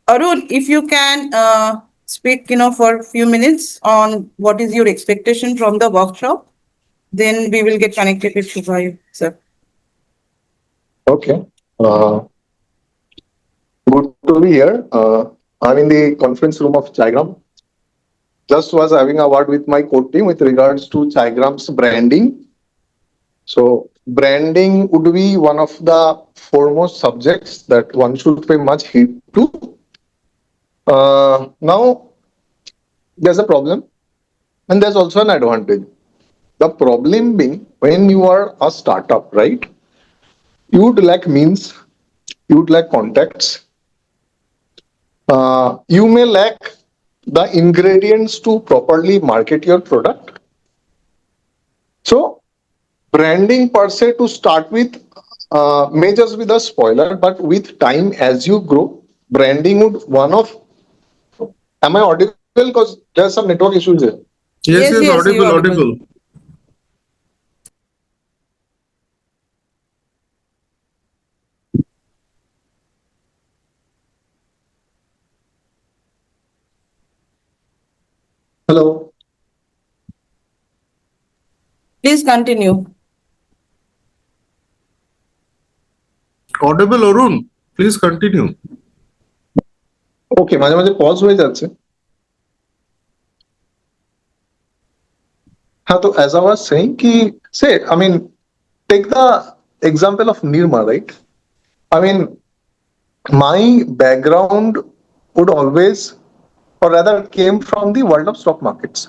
Arun, if you can speak, for a few minutes on what is your expectation from the workshop, then we will get connected with Subhayu, sir. Okay. Good to be here. I'm in the conference room of Chaigram. Just was having a word with my core team with regards to Chaigram's branding. So branding would be one of the foremost subjects that one should pay much heed to. Now, there's a problem and there's also an advantage. The problem being when you are a startup, right? You would lack means, you would lack contacts, you may lack the ingredients to properly market your product. So, branding per se to start with may just be the spoiler, but with time as you grow, branding would one of. Am I audible? Because there's some network issues here. Yes, Yes, yes, you audible, audible. audible. Hello. Please continue. Audible, Arun. Please continue. ওকে মাঝে মাঝে pause হয়ে যাচ্ছে হ্যাঁ তো as I was saying ki say I mean take the example of Nirma, right? I mean my background would always or rather came from the world of stock markets.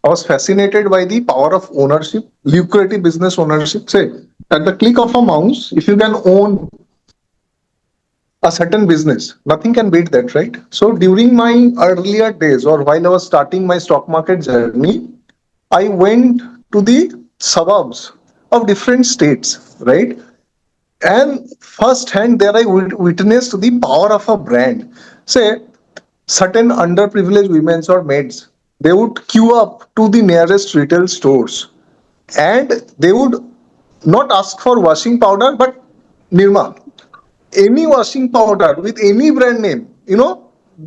I was fascinated by the power of ownership, lucrative business ownership. Say at the click of a mouse, if you can own a certain business, nothing can beat that, right? So during my earlier days or while I was starting my stock market journey, I went to the suburbs of different states, right? And firsthand there I witnessed the power of a brand. Say certain underprivileged women or maids, they would queue up to the nearest retail stores and they would not ask for washing powder but Nirma, any washing powder with any brand name,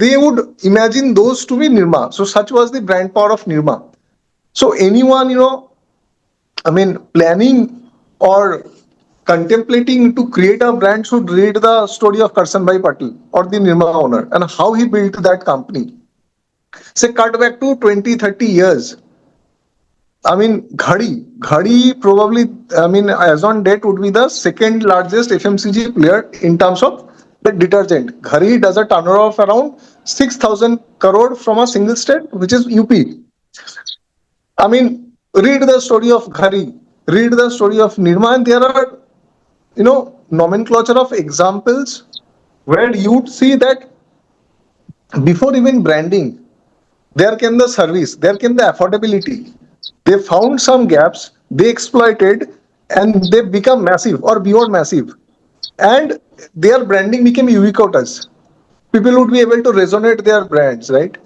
they would imagine those to be Nirma. So such was the brand power of Nirma. So anyone, I mean, planning or contemplating to create a brand should read the story of Karsanbhai Patil or the Nirma owner and how he built that company. Say cut back to 20, 30 years. I mean, Ghadi probably, I mean, as on date would be the second largest FMCG player in terms of the detergent. Ghadi does a turnover of around 6,000 crore from a single state, which is UP. I mean, read the story of Ghadi, read the story of Nirma, and there are, nomenclature of examples where you'd see that before even branding, there came the service, there came the affordability. They found some gaps, they exploited, and they become massive or beyond massive. And their branding became ubiquitous. People would be able to resonate their brands, right?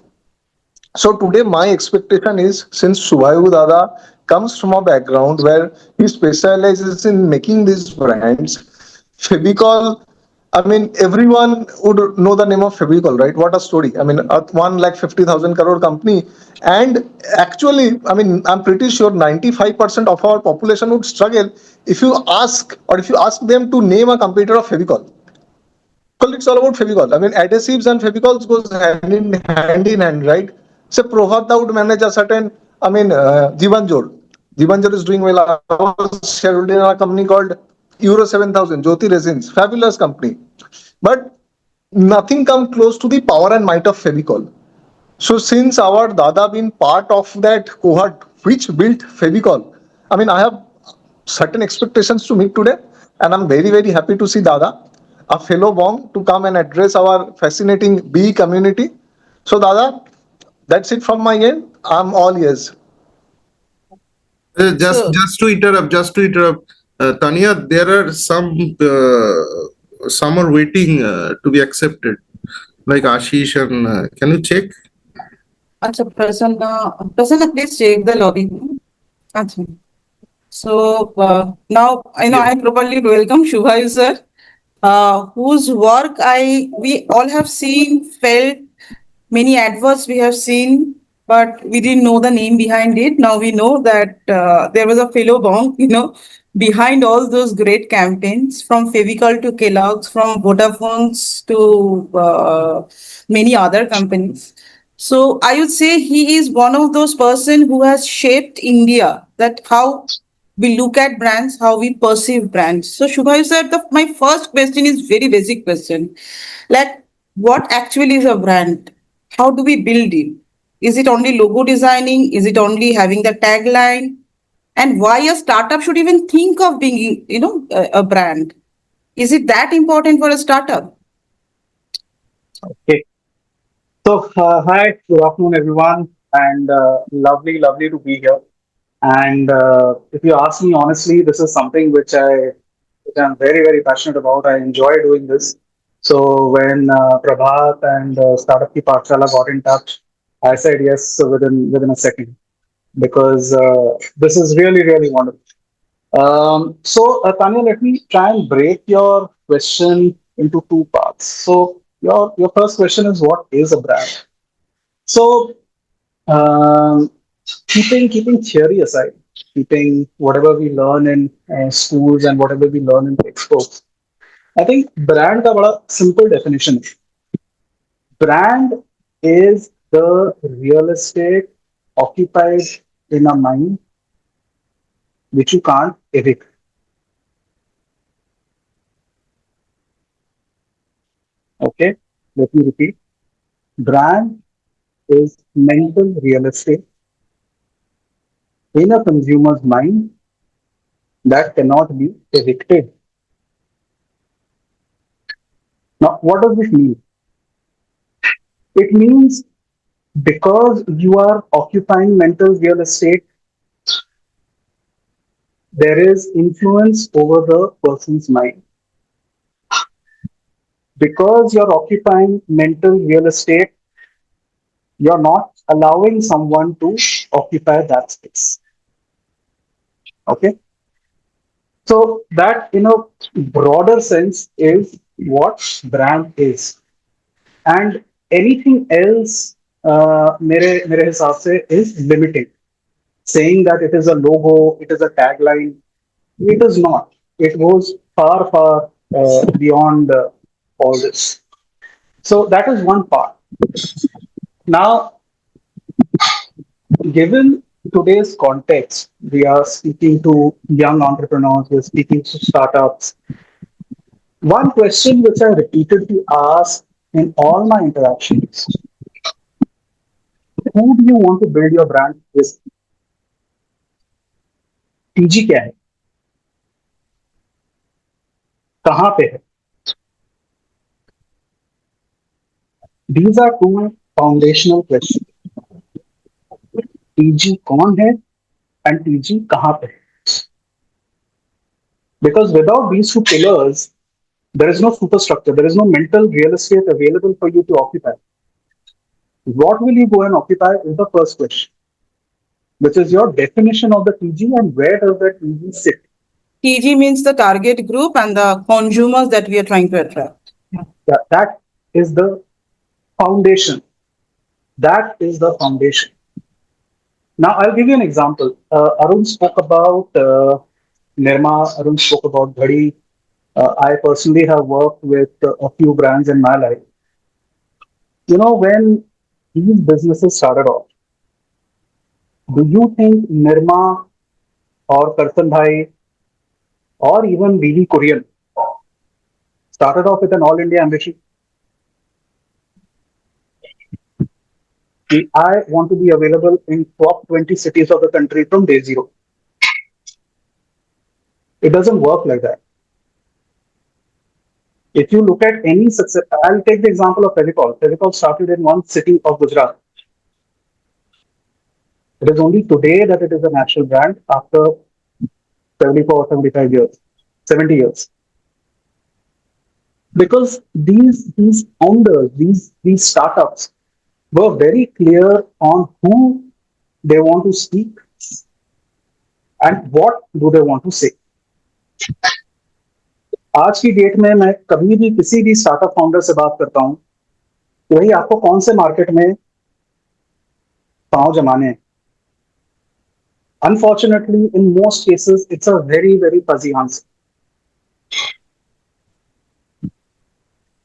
So today my expectation is since Subhayu Dada comes from a background where he specializes in making these brands, Fevicol, I mean everyone would know the name of Fevicol, right? What a story. I mean a 1,50,000 crore company and actually I mean I'm pretty sure 95% of our population would struggle if you ask them to name a competitor of Fevicol. Well, it's all about Fevicol. I mean, adhesives and Fevicols goes hand in hand, right? So Provatda would manage a certain, I mean, Jivanjor. Jivanjor is doing well. I was shareholder in a company called Euro 7000, Jyoti Resins, fabulous company. But nothing come close to the power and might of Fevicol. So since our Dada been part of that cohort which built Fevicol, I mean, I have certain expectations to meet today, and I'm very, very happy to see Dada, a fellow Bong, to come and address our fascinating BE community. So, Dada, that's it from my end. I'm all ears. So, Just to interrupt, Tanya, there are some are waiting to be accepted, like Ashish and can you check? Acha, Prasanna, please check the login. Acha. So now I Yeah. properly welcome Subhayu sir whose work we all have seen, felt, many adverts we have seen, but we didn't know the name behind it. Now we know that there was a fellow bong, behind all those great campaigns, from Fevicol to Kellogg's, from Vodafone's to many other companies. So I would say he is one of those person who has shaped India. That how we look at brands, how we perceive brands. So Shubhayu said, my first question is very basic question. Like, what actually is a brand? How do we build it? Is it only logo designing? Is it only having the tagline? And why a startup should even think of being, a brand? Is it that important for a startup? Okay. So, hi, good afternoon, everyone, and lovely to be here. And if you ask me honestly, this is something which I'm very passionate about. I enjoy doing this. So when Prabhat and Startup Ki Pathshala got in touch, I said yes within a second because this is really wonderful. Tanya, let me try and break your question into two parts. So your first question is, what is a brand? So um, keeping theory aside, keeping whatever we learn in schools and whatever we learn in textbooks, I think brand का बड़ा simple definition है. Brand is the real estate occupied in a mind which you can't evict. Okay, let me repeat. Brand is mental real estate in a consumer's mind that cannot be evicted. Now, what does this mean? It means because you are occupying mental real estate, there is influence over the person's mind. Because you're occupying mental real estate, you're not allowing someone to occupy that space. Okay. So that in a broader sense is what brand is. And anything else मेरे हिसाब से is limiting. Saying that it is a logo, it is a tagline, it is not. It goes far beyond all this. So that is one part. Now, given today's context, we are speaking to young entrepreneurs, we're speaking to startups. One question which I repeatedly ask in all my interactions: who do you want to build your brand with? TG क्या है? कहाँ पे है? These are two foundational questions. TG कौन है and TG कहाँ पे है? Because without these two pillars, there is no superstructure, there is no mental real estate available for you to occupy. What will you go and occupy is the first question, which is your definition of the TG and where does that TG sit? TG means the target group and the consumers that we are trying to attract. That is the foundation. That is the foundation. Now, I'll give you an example. Arun spoke about Nirma, Arun spoke about Ghadi. I personally have worked with a few brands in my life. You know, when these businesses started off, do you think Nirma or Kartan Bhai or even BB Korean started off with an all India ambition? I want to be available in top 20 cities of the country from day zero. It doesn't work like that. If you look at any success, I'll take the example of Fevicol. Fevicol started in one city of Gujarat. It is only today that it is a national brand after 74, 75 years, 70 years. Because these founders, these startups were very clear on who they want to speak and what do they want to say. आज की date में मैं कभी भी किसी भी startup founder से बात करता हूँ, वही आपको कौन से मार्केट में पांव जमाने हैं. Unfortunately, in most cases, it's a very, very fuzzy answer.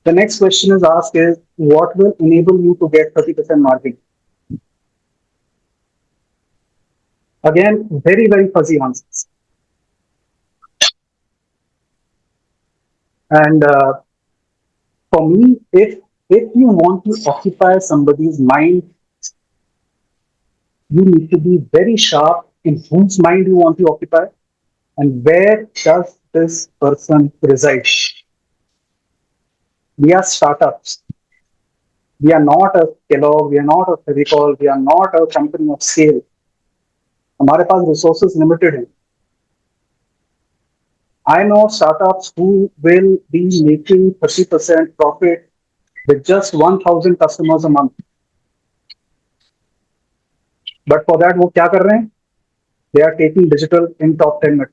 The next question is asked is, what will enable you to get 30% margin? Again, very, very fuzzy answers. And for me, if you want to occupy somebody's mind, you need to be very sharp in whose mind you want to occupy and where does this person reside. We are startups. We are not a Kellogg, we are not a Fevicol, we are not a company of scale. हमारे पास resources limited हैं. I know startups who will be making 30% profit with just 1,000 customers a month. But for that, वो क्या कर रहे हैं? They are taking digital in top 10 metros.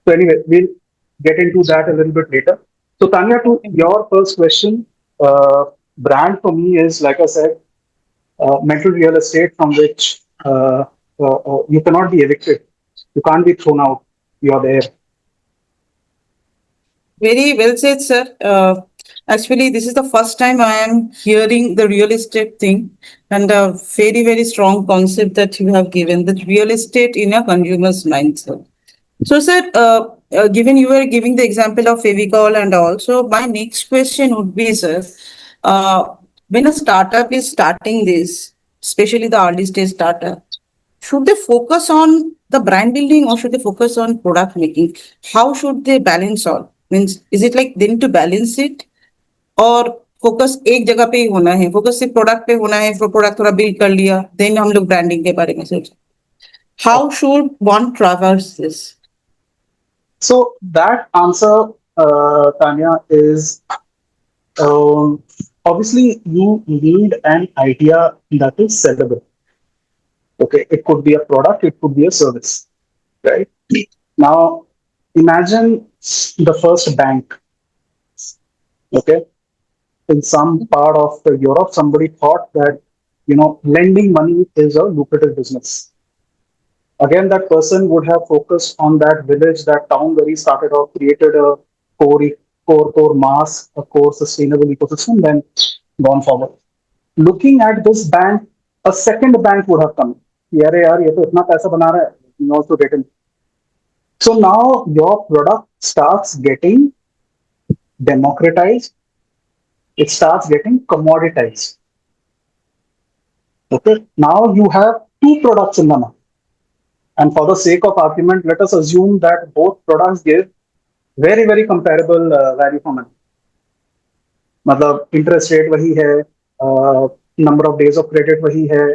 So anyway, we'll get into that a little bit later. So Tanya, to your first question, brand for me is, like I said, mental real estate from which you cannot be evicted. You can't be thrown out. You're there. Very well said, sir. Actually, this is the first time I am hearing the real estate thing, and a very, very strong concept that you have given, that real estate in a consumer's mindset. So, sir, given you were giving the example of Fevicol and all, so my next question would be, sir, when a startup is starting this, especially the early stage startup, should they focus on the brand building or should they focus on product making? How should they balance all? Means, is it like they need to balance it और focus एक जगह पे ही होना है, focus सिर्फ product पे होना है, फिर प्रोडक्ट थोड़ा बिल्ड कर लिया, देन हम लोग ब्रांडिंग के बारे में सोचें. How should one traverse this? So that answer, Tanya, is obviously you need an idea that is sellable. Okay, it could be a product, it could be a service, right? Now, imagine the first bank. Okay, in some part of Europe, somebody thought that lending money is a lucrative business. Again, that person would have focused on that village, that town where he started off, created a core, core mass, a core sustainable ecosystem, then gone forward. Looking at this bank, a second bank would have come. अरे यार ये तो इतना पैसा बना रहा है, you also get in. So now your product starts getting democratized. It starts getting commoditized. Okay. Now you have two products in the market. And for the sake of argument, let us assume that both products give very, very comparable value for money. मतलब interest rate वही है, number of days of credit वही है,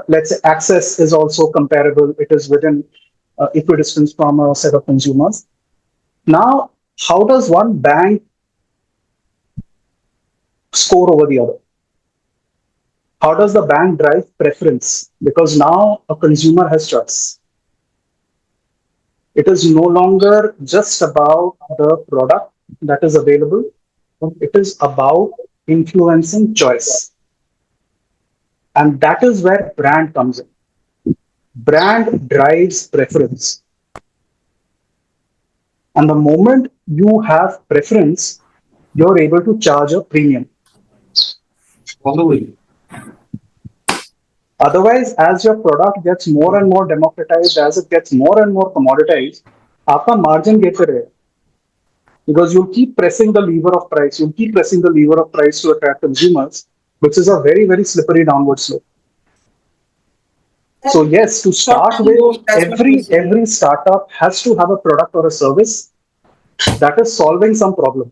let's say access is also comparable. It is within equidistance from a set of consumers. Now, how does one bank score over the other? How does the bank drive preference? Because now a consumer has choice. It is no longer just about the product that is available. It is about influencing choice. And that is where brand comes in. Brand drives preference. And the moment you have preference, you're able to charge a premium. Otherwise, as your product gets more and more democratized, as it gets more and more commoditized, आपका margin गिरते रहेगा. Because you'll keep pressing the lever of price, you'll keep pressing the lever of price to attract consumers, which is a very, very slippery downward slope. So yes, to start with, every startup has to have a product or a service that is solving some problem.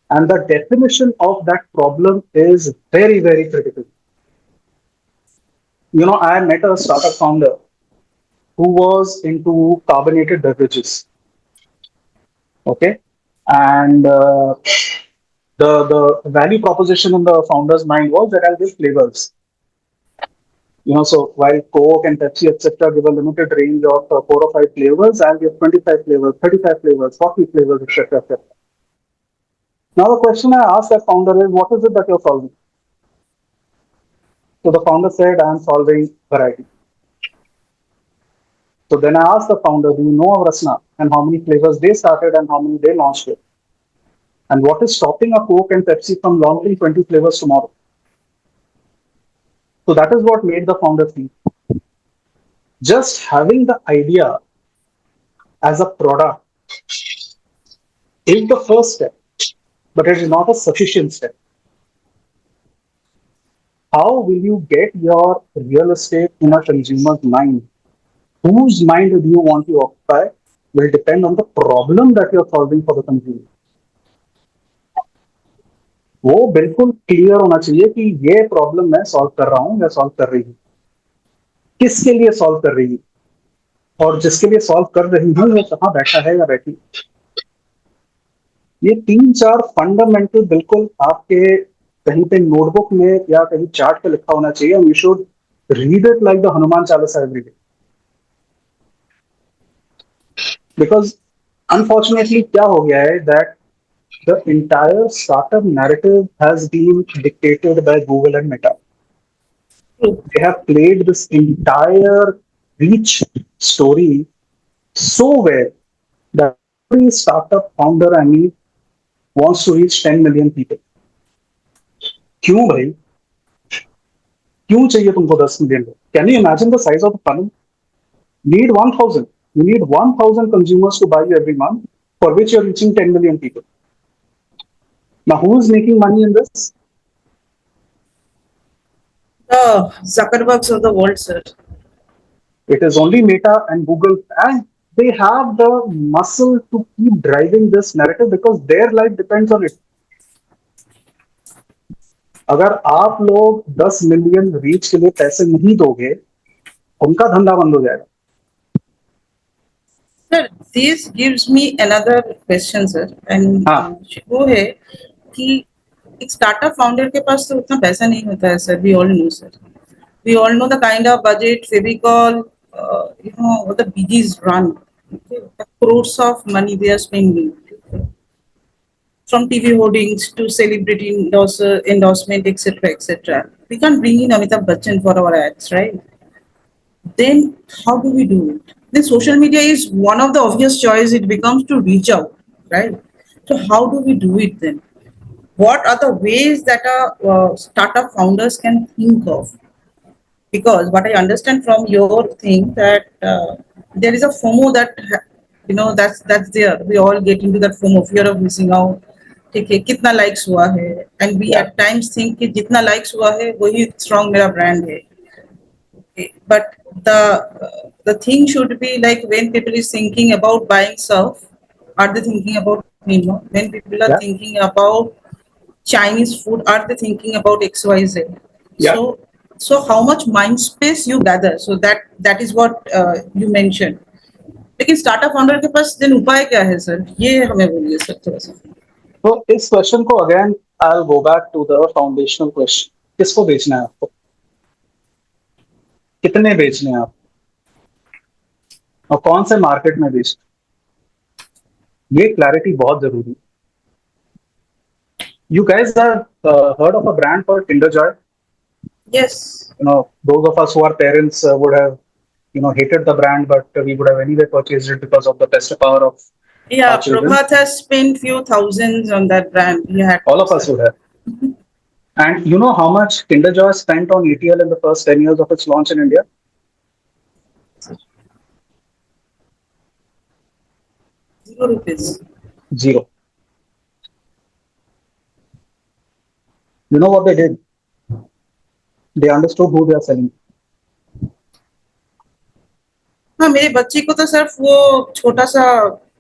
And the definition of that problem is very, very critical. I met a startup founder who was into carbonated beverages. Okay. And the value proposition in the founder's mind was that I'll give flavors. So while Coke and Pepsi, etc., give a limited range of 4 or 5 flavors, I'll give 25 flavors, 35 flavors, 40 flavors, etc. etc. Now, the question I asked that founder is, what is it that you're solving? So the founder said, I'm solving variety. So then I asked the founder, do you know of Rasna and how many flavors they started and how many they launched with? And what is stopping a Coke and Pepsi from launching 20 flavors tomorrow? So that is what made the founder think. Just having the idea as a product is the first step, but it is not a sufficient step. How will you get your real estate in a consumer's mind? Whose mind do you want to occupy will depend on the problem that you're solving for the consumer. वो बिल्कुल clear होना चाहिए कि ये problem मैं solve कर रहा हूं या सॉल्व कर रही हूं, किसके लिए सॉल्व कर रही हूं, और जिसके लिए सॉल्व कर रही हूं वो कहाँ बैठा है या बैठी। ये 3-4 फंडामेंटल बिल्कुल आपके कहीं पे नोटबुक में या कहीं चार्ट पे लिखा होना चाहिए, you should read it like the Hanuman Chalisa every day. Because unfortunately क्या हो गया है that the entire startup narrative has been dictated by Google and Meta. They have played this entire reach story so well that every startup founder I mean wants to reach 10 million people. क्यों भाई? क्यों चाहिए तुमको 10 million लोग? Can you imagine the size of the funnel? Need 1,000. You need 1,000 consumers to buy you every month, for which you're reaching 10 million people. Now, who is making money in this? The Zuckerbergs of the world, sir. It is only Meta and Google, and they have the muscle to keep driving this narrative because their life depends on it. अगर आप लोग 10 million reach के लिए पैसे नहीं दोगे, उनका धंधा बंद हो जाएगा। Sir, this gives me another question, sir. And वो है कि एक स्टार्टअप फाउंडर के पास तो उतना पैसा नहीं होता है, sir. We all know, sir. We all know the kind of budget Fevicol, what the biggies run. Okay? The crores of money they are spending. Okay? From TV hoardings to celebrity endorsement, etc., etc. We can't bring in Amitabh Bachchan for our ads, right? Then how do we do it? Then social media is one of the obvious choice. It becomes to reach out, right? So how do we do it then? What are the ways that startup founders can think of? Because what I understand from your thing that there is a FOMO that that's there. We all get into that FOMO, fear of missing out. ठीक है, कितना likes हुआ है, and we at times think कि जितना likes हुआ है वही strong मेरा brand है. Okay. But the thing should be like when people is thinking about buying surf, are they thinking about me? No? When people are thinking about Chinese food, are they thinking about XYZ? Yeah. So how much mind space you gather? So that is what you mentioned. लेकिन startup founder के पास दिन उपाय क्या है sir, ये हमें बोलिए sir थोड़ा सा। तो इस क्वेश्चन को again I will go back to the foundational question, किसको बेचना है आपको, कितने बेचने हैं आप, और कौन से मार्केट में बेचना, ये क्लैरिटी बहुत जरूरी है। You guys have heard of a brand called Kinder Joy? Yes. Those of us who are parents would have, hated the brand, but we would have anyway purchased it because of the best power of our children. Prabhat has spent few thousands on that brand. All of us would have. And you know how much Kinder Joy spent on ETL in the first 10 years of its launch in India? ₹0. Zero. You know what they did? They understood who they are selling. हाँ, मेरे बच्चे को तो सिर्फ वो छोटा सा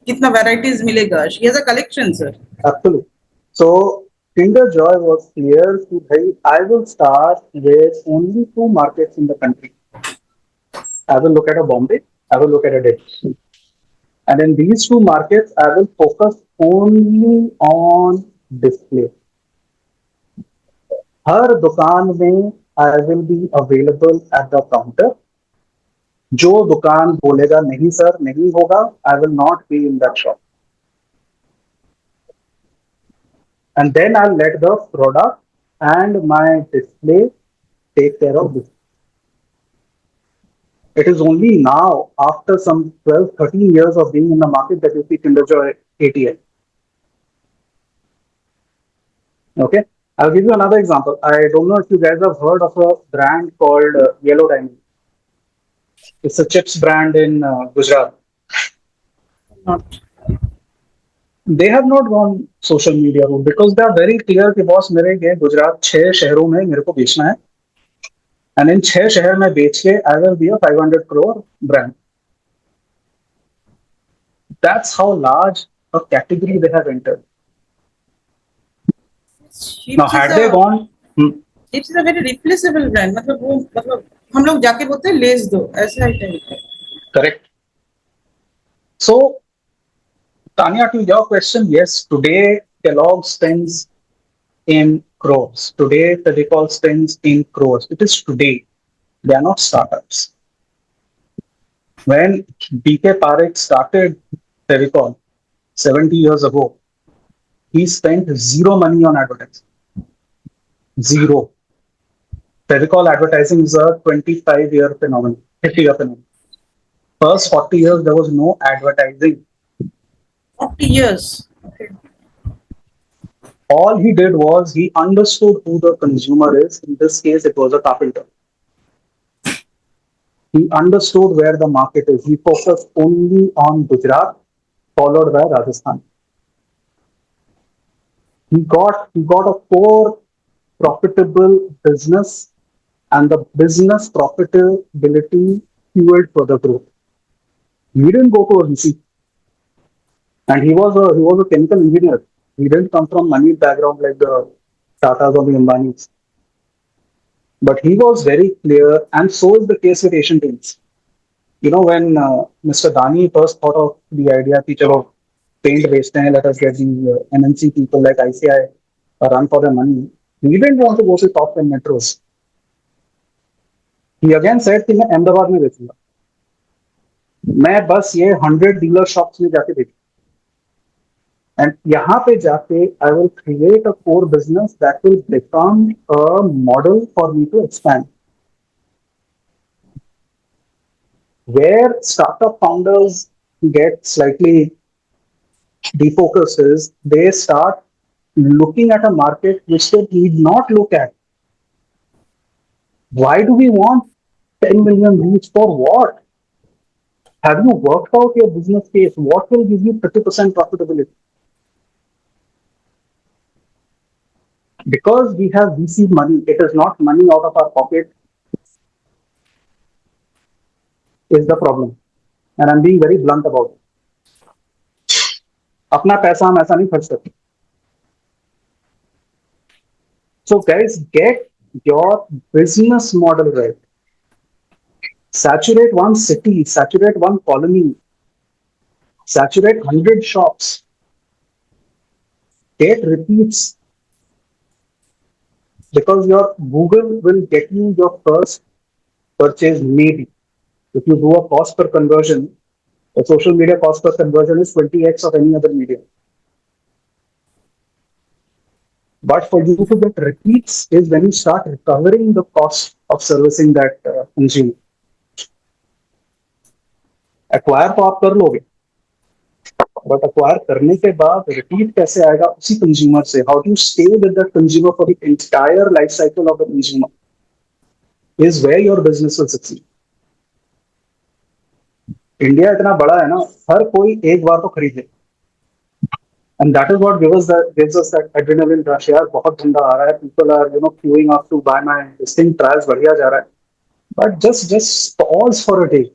कितना varieties मिलेगा. She has a collection, sir. Absolutely. So Kinder Joy was clear to hey, I will start with only 2 markets in the country. I will look at a Bombay, I will look at a Delhi. And in these 2 markets, I will focus only on display. हर दुकान में I will be available at the counter. जो दुकान बोलेगा नहीं sir नहीं होगा, I will not be in that shop. And then I'll let the product and my display take care of this. It is only now, after some 12, 13 years of being in the market, that you see Kinder Joy ATL. Okay, I'll give you another example. I don't know if you guys have heard of a brand called Yellow Diamond. It's a chips brand in Gujarat. Not. They have not gone social media route because they are very clear कि boss मेरे ये गुजरात 6 शहरों में मेरे को बेचना है, and in 6 शहर में बेच के I will be a 500 crore brand. That's how large a category they have entered. Now, had they gone, Chips is a very replaceable brand. मतलब हम लोग जाके बोलते हैं लेस दो ऐसा ही टाइप है. correct. So, Tanya, to your question, yes, today Kellogg spends in crores. Today, Fevicol spends in crores. It is today. They are not startups. When BK Parekh started Fevicol 70 years ago, he spent zero money on advertising. Zero. Fevicol advertising is a 25-year phenomenon, 50-year phenomenon. First 40 years, there was no advertising. 40 years. Okay. All he did was he understood who the consumer is. In this case, it was a carpenter. He understood where the market is. He focused only on Gujarat, followed by Rajasthan. He got a core profitable business, and the business profitability fueled further growth. He didn't go to a VC, and he was a chemical engineer. He didn't come from money background like the Tatas or the Ambanis. But he was very clear, and so is the case with Asian Paints. You know, when Mr. Dani first thought of the idea, chalo, paint बेचते हैं, let us get these MNC people like ICI run for their money. He didn't want to go to top 10 metros. He again said कि मैं अहमदाबाद में बेचूंगा. मैं बस ये 100 dealer shops में जाके बेचूंगा. And यहाँ पे जाके I will create a core business that will become a model for me to expand. Where startup founders get slightly defocused is they start looking at a market which they need not look at. Why do we want 10 million reach for what? Have you worked out your business case? What will give you 30% profitability? Because we have VC money, it is not money out of our pocket, is the problem. And I'm being very blunt about it. अपना पैसा हम ऐसा नहीं खर्च सकते. So guys, get your business model right. Saturate one city, saturate one colony, saturate 100 shops. Get repeats. Because your Google will get you your first purchase maybe. If you do a cost per conversion, a social media cost per conversion is 20x of any other medium. But for you to get repeats is when you start recovering the cost of servicing that consumer. Acquire तो आप कर लोगे, but acquire करने के बाद repeat कैसे आएगा उसी consumer से? How do you stay with that consumer for the entire life cycle of the consumer? Is where your business will succeed. India इतना बड़ा है ना, हर कोई एक बार तो खरीदे. And that is what gives us that adrenaline rush. यार बहुत धंधा आ रहा है, people are queuing up to buy my this thing, trials बढ़िया जा रहा है. But just pause for a day.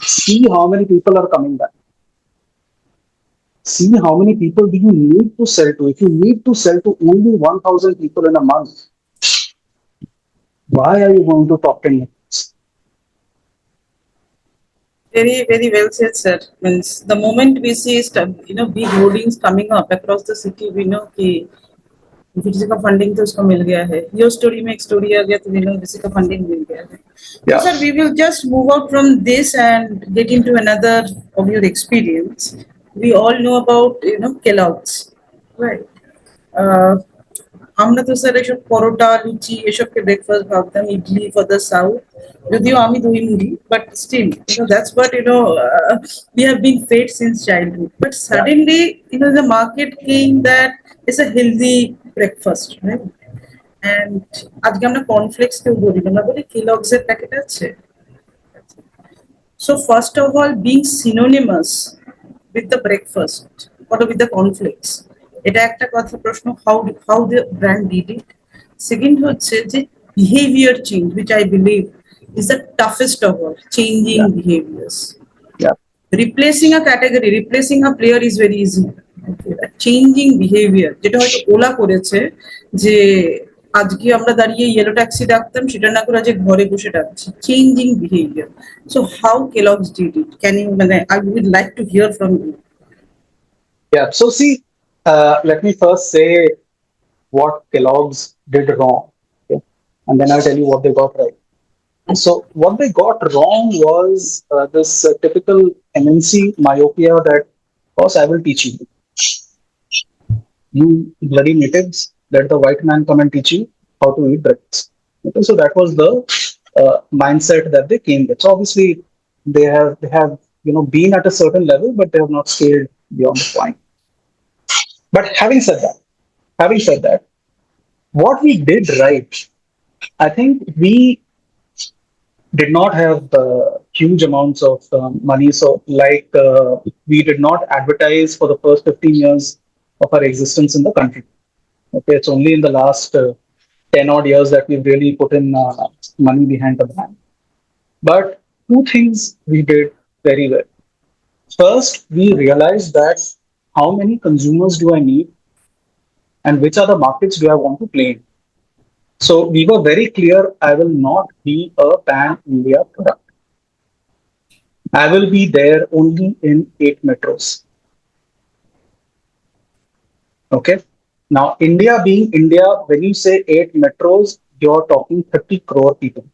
See how many people are coming back. See how many people do you need to sell to. If you need to sell to only 1,000 people in a month, why are you going to top 10 metros? Very, very well said, sir. Means the moment we see big hoardings coming up across the city, we know that किसी का funding तो उसको मिल गया है, your story में एक story आ गया तो we know किसी का फंडिंग मिल गया है. So Yeah. sir, we will just move out from this and get into another of your experience. We all know about Kellogg's, right? Uh, আমরা তো স্যার এসব পরোটা লুচি এসবকে ব্রেকফাস্ট ভাবতাম, ইডলি ফর দ্য সাউথ, যদিও আমি দই মুড়ি, but still that's what we have been fed since childhood. But Yeah. suddenly the market came that it's a healthy breakfast, right? And আজকে আমরা কর্নফ্লেক্স কেউ বলি না, আমরা বলি কেলগস এর প্যাকেট আছে. So first of all, being synonymous with the breakfast or with the cornflakes, এটা একটা কথা প্রশ্ন, how the brand did it. Second হচ্ছে যে behavior change, which I believe is the toughest of all, changing Yeah. behaviors. Yeah. Replacing a category, replacing a player is very easy. Okay, changing behavior, যেটা হয়তো OLA করেছে, যে আজকে আমরা দাঁড়িয়ে yellow taxi ডাকতাম, সেটা না করে আজকে ঘরে বসে ডাকছি, changing behaviour. So how Kellogg's did it, can you, মানে I would like to hear from you. Yeah. So see, let me first say what Kellogg's did wrong, okay? And then I'll tell you what they got right. So what they got wrong was this typical MNC myopia that, boss, I will teach you. You bloody natives, let the white man come and teach you how to eat breakfast. Okay, so that was the mindset that they came with. So obviously they have been at a certain level, but they have not scaled beyond the point. But having said that, what we did right, I think we did not have huge amounts of money. So, like, we did not advertise for the first 15 years of our existence in the country. Okay, it's only in the last 10 odd years that we've really put in money behind the brand. But two things we did very well. First, we realized that how many consumers do I need and which are the markets do I want to play in. So we were very clear, I will not be a pan India product. I will be there only in 8 metros. Okay. Now, India being India, when you say 8 metros, you're talking 30 crore people.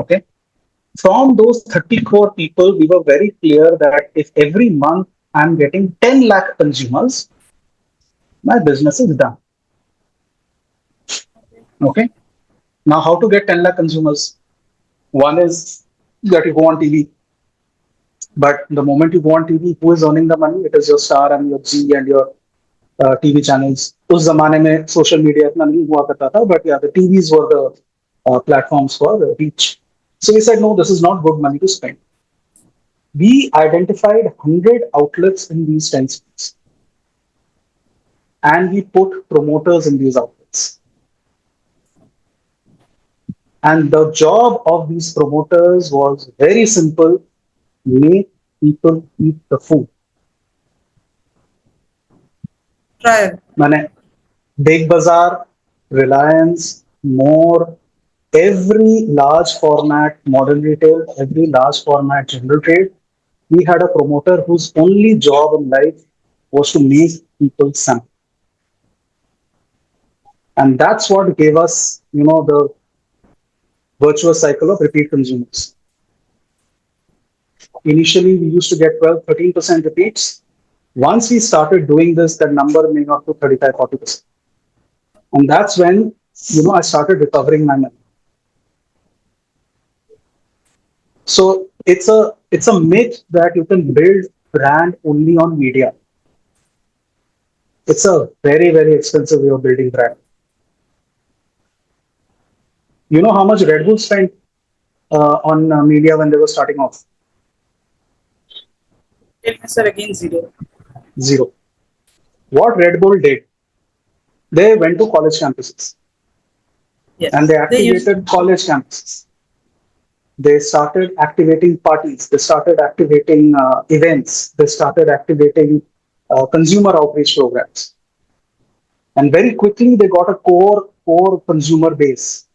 Okay. From those 30 crore people, we were very clear that if every month I'm getting 10 lakh consumers, my business is done. Okay. Now, how to get 10 lakh consumers? One is that you go on TV. But the moment you go on TV, who is earning the money? It is your Star and your G and your TV channels. उस जमाने में social media इतना नहीं हुआ करता था, but yeah, the TVs were the platforms for reach. So we said, no, this is not good money to spend. We identified 100 outlets in these 10 cities, and we put promoters in these outlets. And the job of these promoters was very simple: make people eat the food. Trial. Mane, Big Bazaar, Reliance, More, every large format modern retail, every large format general trade, we had a promoter whose only job in life was to make people sample. And that's what gave us, the virtuous cycle of repeat consumers. Initially, we used to get 12, 13% repeats. Once we started doing this, that number may got to 35, 40%. And that's when, I started recovering my money. So it's a myth that you can build brand only on media. It's a very, very expensive way of building brand. You know how much Red Bull spent on media when they were starting off? Tell me, sir, again zero. Zero. What Red Bull did, they went to college campuses. Yes. And they activated college campuses. They started activating parties. They started activating events. They started activating consumer outreach programs. And very quickly, they got a core consumer base,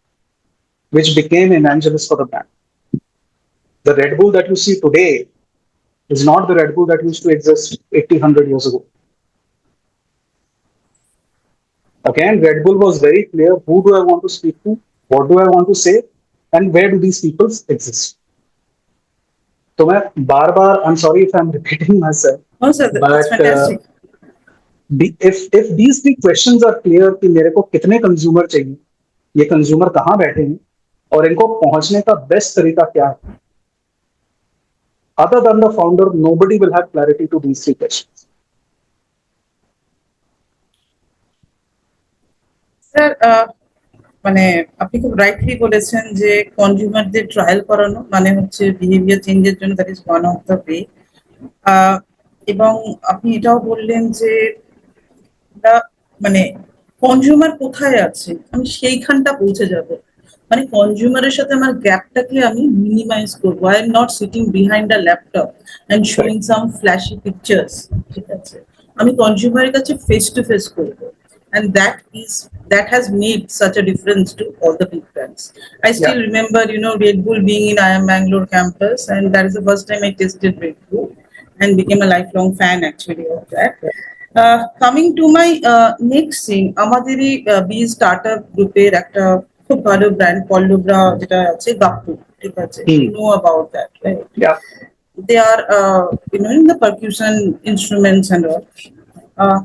which became evangelists for the brand. The Red Bull that you see today is not the Red Bull that used to exist 80, 100 years ago. Again, Red Bull was very clear. Who do I want to speak to? What do I want to say? And where do these people exist? So मैं बार बार I'm sorry if I'm repeating myself, No, sir, that's but fantastic. if these three questions are clear कि मेरे को कितने consumer चाहिए, ये consumer कहाँ बैठे हैं और इनको पहुंचने का बेस्ट तरीका क्या है, other than the founder, nobody will have clarity to these three questions. Sir, মানে আপনি খুব রাইটলি বলেছেন যে কনজিউমারদের ট্রায়াল করানো মানে হচ্ছে বিহেভিয়ার চেঞ্জের জন্য that is one of the way. এবং আপনি এটাও বললেন যে আমরা মানে কনজিউমার কোথায় আছে আমি সেইখানটা পৌঁছে যাব, মানে কনজিউমারের সাথে আমার গ্যাপটাকে আমি মিনিমাইজ করবো। I am not sitting behind a laptop and showing some flashy pictures, ঠিক আছে? আমি কনজিউমারের কাছে ফেস টু ফেস করবো, and that has made such a difference to all the big brands. I Yeah, still remember, Red Bull being in IIM Bangalore campus, and that is the first time I tasted Red Bull and became a lifelong fan actually of that. Coming to my next thing, আমাদেরই B startup গ্রুপের একটা খুব ভালো brand পল্লবরা যেটা আছে গাপ্পু, ঠিক আছে? You know about that, right? yeah, They are in the percussion instruments and all. uh,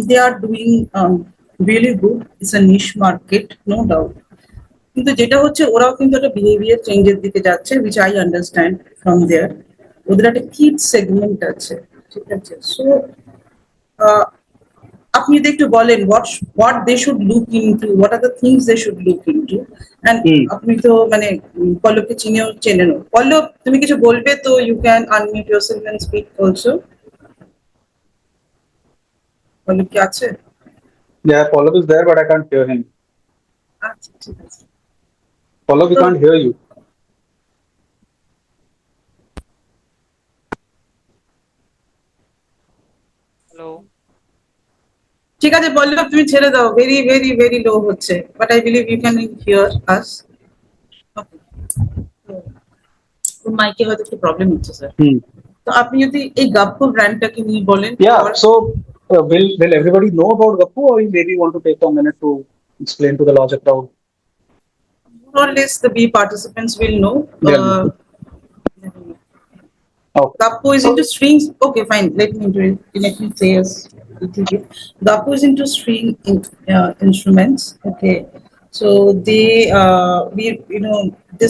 they are doing really good. It's a niche market, no doubt. কিন্তু যেটা হচ্ছে ওরাও কিন্তু একটা বিহেভিয়ার চেঞ্জের দিকে যাচ্ছে, উইচ আই আন্ডারস্ট্যান্ড ফ্রম দেয়ার। ওদের একটা কিড সেগমেন্ট আছে, ঠিক আছে? সো আপনি যদি একটু বলেন what they should look into, what are the things they should look into, and আপনি তো মানে পল্লবকে চেনেন। পল্লব, তুমি কিছু বলবে তো? You can unmute yourself and speak also. Pallab কি আছে? yeah. Pallav is there, but I can't hear him. আচ্ছা, ঠিক আছে। Pallav, we তো can't hear you. Hello. ঠিক আছে পল্লব, তুমি ছেড়ে দাও, ভেরি ভেরি ভেরি লো হচ্ছে, but I believe you can hear us. মাইকে হয়তো একটু প্রবলেম হচ্ছে স্যার। তো আপনি যদি এই গাপ্পু ব্র্যান্ডটাকে নিয়ে বলেন। Yeah. So will everybody know about Gappu, or you maybe want to take a minute to explain to the larger crowd? More or less the B participants will know. They'll know. Okay. Gappu is into strings. Okay, fine. Let me say as little bit. Gappu is into string instruments. Okay, so they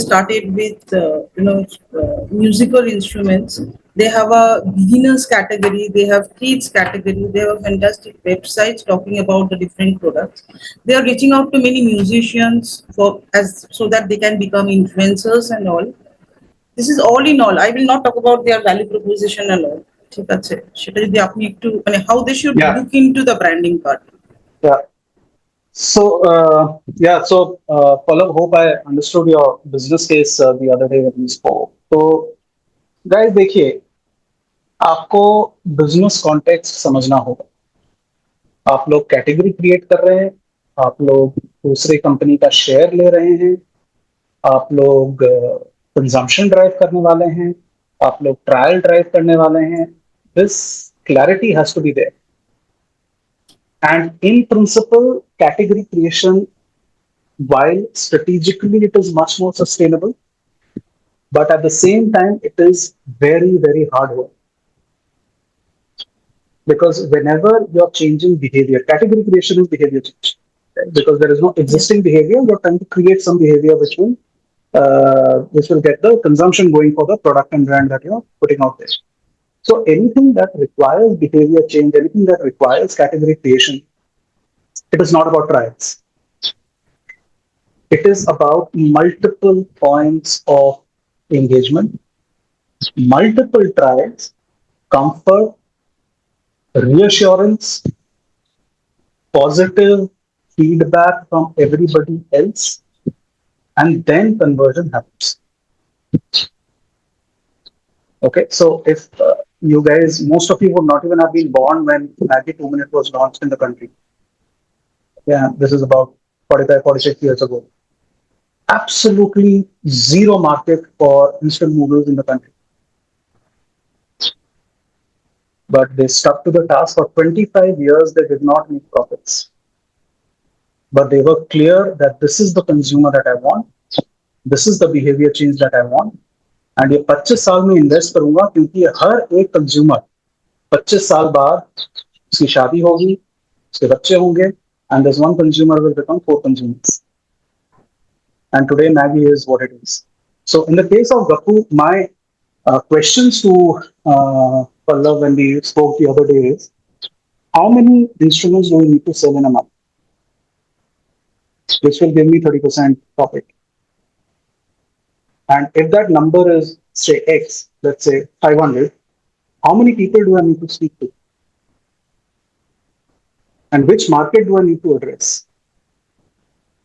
started with musical instruments. They have a beginners category. They have kids category. They have fantastic websites talking about the different products. They are reaching out to many musicians so that they can become influencers and all. This is all in all. I will not talk about their value proposition and all. ঠিক আছে, সেটা যদি আপনি একটু মানে how they should Yeah. look into the branding part. Yeah. So Pallav, hope I understood your business case the other day when we spoke. So guys, देखिए, आपको business context समझना होगा. आप लोग कैटेगरी क्रिएट कर रहे हैं, आप लोग दूसरे कंपनी का शेयर ले रहे हैं, आप लोग कंजम्पशन ड्राइव करने वाले हैं, आप लोग ट्रायल ड्राइव करने वाले हैं. This clarity has to be there. And in principle, category creation, while strategically it is much more sustainable, but at the same time, it is very, very hard work. Because whenever you're changing behavior, category creation is behavior change. Right? Because there is no existing behavior, you're trying to create some behavior which will get the consumption going for the product and brand that you're putting out there. So anything that requires behavior change, anything that requires category creation, it is not about trials. It is about multiple points of engagement, multiple trials, comfort, reassurance, positive feedback from everybody else, and then conversion happens. Okay, so if you guys, most of you would not even have been born when Maggie 2 Minute was launched in the country. Yeah, this is about 45, 46 years ago. Absolutely zero market for instant noodles in the country. But they stuck to the task. For 25 years, they did not make profits. but they were clear that this is the consumer that I want, this is the behavior change that I want, and ये 25 साल में invest करूंगा क्योंकि हर एक consumer 25 साल बाद उसकी शादी होगी, उसके बच्चे होंगे, and this one consumer will become 4 consumers. And today Maggie is what it is. So in the case of Gappu, my questions to Pallav when we spoke the other day is, how many instruments do we need to sell in a month? Which will give me 30% profit. And if that number is, say, X, let's say 500, how many people do I need to speak to? And which market do I need to address?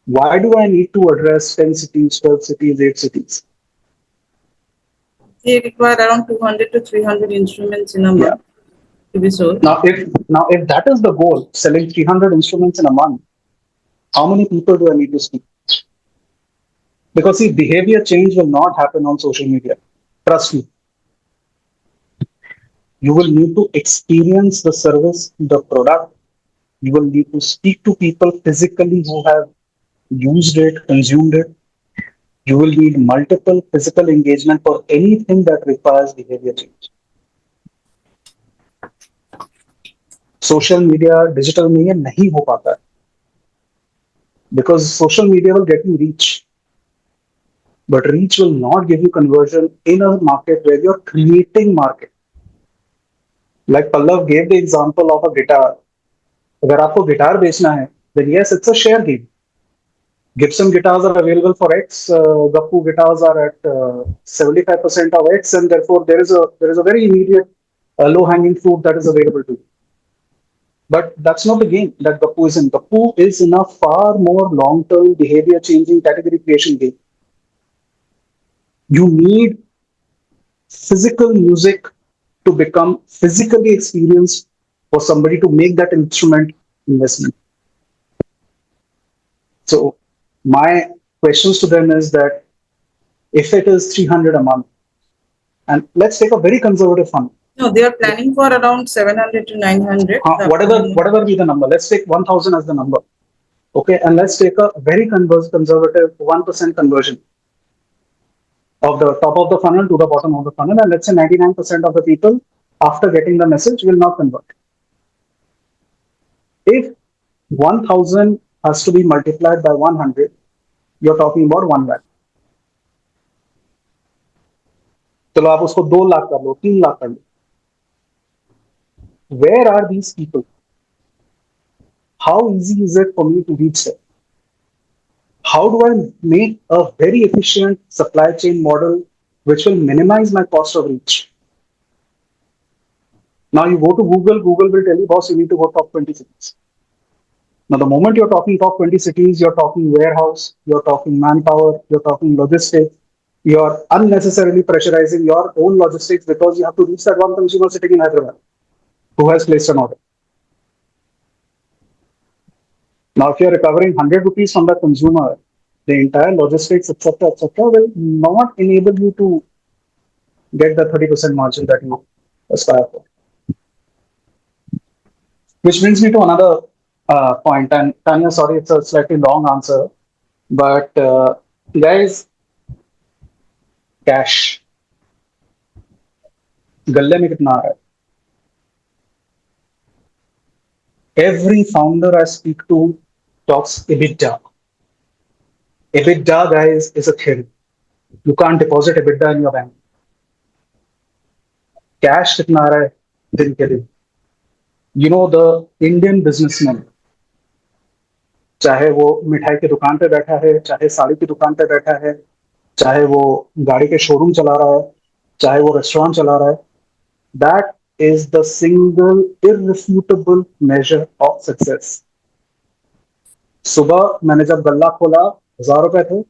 Why do I need to address 10 cities, 12 cities, 8 cities? They require around 200 to 300 instruments in a month to be sold. Now, if that is the goal, selling 300 instruments in a month, how many people do I need to speak? Because see, behavior change will not happen on social media. Trust me. You will need to experience the service, the product. You will need to speak to people physically who have used it, consumed it. You will need multiple physical engagement for anything that requires behavior change. Social media, digital में ये नहीं हो पाता है. Because social media will get you reach. But reach will not give you conversion in a market where you're creating market. Like Pallav gave the example of a guitar. अगर आपको guitar बेचना है, then yes, it's a share game. Gibson guitars are available for X. Gappu guitars are at 75% of X, and therefore there is a very immediate low-hanging fruit that is available to you. But that's not the game that Gappu is in. Gappu is in a far more long-term behavior-changing category creation game. You need physical music to become physically experienced for somebody to make that instrument investment. So my questions to them is that if it is 300 a month, and let's take a very conservative fund. No, they are planning for around 700 to 900. Whatever be the number, let's take 1000 as the number. Okay, and let's take a very conservative 1% conversion of the top of the funnel to the bottom of the funnel, and let's say 99% of the people after getting the message will not convert. If 1000 has to be multiplied by 100, you're talking about 1 lakh. चलो आप उसको 2 लाख कर लो, 3 लाख कर लो. Where are these people? How easy is it for me to reach them? How do I make a very efficient supply chain model which will minimize my cost of reach? Now you go to Google, Google will tell you, boss, you need to go top 20 cities. Now, the moment you're talking top 20 cities, you're talking warehouse, you're talking manpower, you're talking logistics, you're unnecessarily pressurizing your own logistics because you have to reach that one consumer sitting in Hyderabad who has placed an order. Now, if you're recovering 100 rupees from that consumer, the entire logistics, etc., will not enable you to get the 30% margin that you aspire for. Which brings me to another point. And Tanya, sorry, it's a slightly long answer, but guys, cash. गल्ले में कितना आ रहा है? Every founder I speak to talks EBITDA. EBITDA, guys, is a theory. You can't deposit EBITDA in your bank. Cash कितना आ रहा है दिन के दिन? You know, the Indian businessman, चाहे वो मिठाई की दुकान पे बैठा है, चाहे साड़ी की दुकान पे बैठा है, चाहे वो गाड़ी के शोरूम चला रहा है, चाहे वो रेस्टोरेंट चला रहा है, that is the single irrefutable measure of success. सुबह मैंने जब गल्ला खोला 1000 रुपए थे,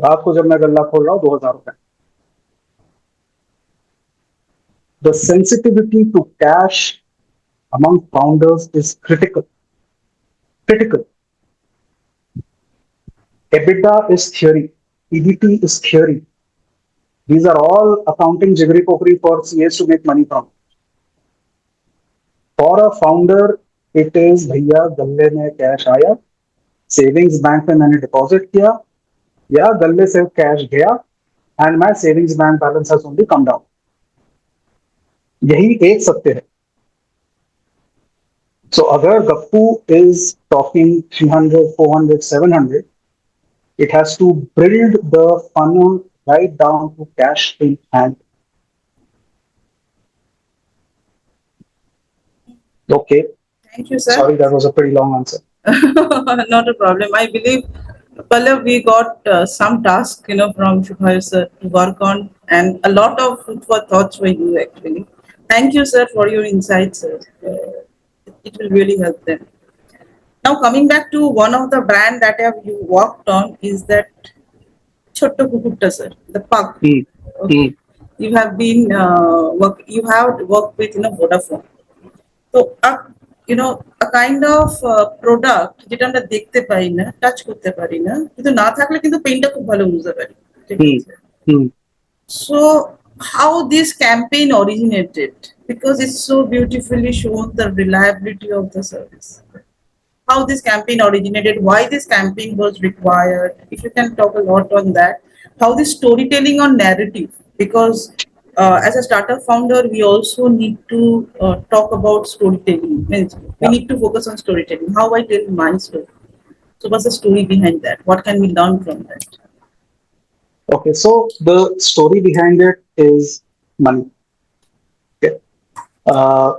रात को जब मैं गल्ला खोल रहा हूं 2000 रुपए. The sensitivity to cash among founders is critical. Critical. EBITDA is theory. EBT is theory. These are all accounting jiggery pokery for CAs to make money from. For a founder, it is भैया गल्ले में cash आया, savings bank में मैंने deposit किया या गले से कैश गया and my savings bank balance has only come down. यही एक सत्य है. So agar Gappu is talking 300, 400, 700, it has to build the funnel right down to cash in hand. Okay, Thank you, sir. sorry, that was a pretty long answer. Not a problem. I believe, Pallav, we got some task, from Subhayu sir to work on, and a lot of food for thoughts for you actually. Thank you, sir, for your insights, sir. It will really help them. Now, coming back to one of the brand that have you worked on is that Chotto Kukutta, sir, the pug. Hmm. Okay. You have been you have worked with Vodafone. তো a kind of product যেটা আমরা দেখতে পাই না, touch করতে পারি না, কিন্তু না থাকলে কিন্তু পেইনটা খুব ভালো বুঝতে পারি, ঠিক Hmm. আছে? Hmm. So how this campaign originated, because it's so beautifully shown the reliability of the service. How this campaign originated, why this campaign was required, if you can talk a lot on that. How this storytelling on narrative, because as a startup founder we also need to talk about storytelling. Means we Yeah. need to focus on storytelling, how I tell my story. So what's the story behind that, what can we learn from that? Okay, so the story behind it is money. Okay. Uh,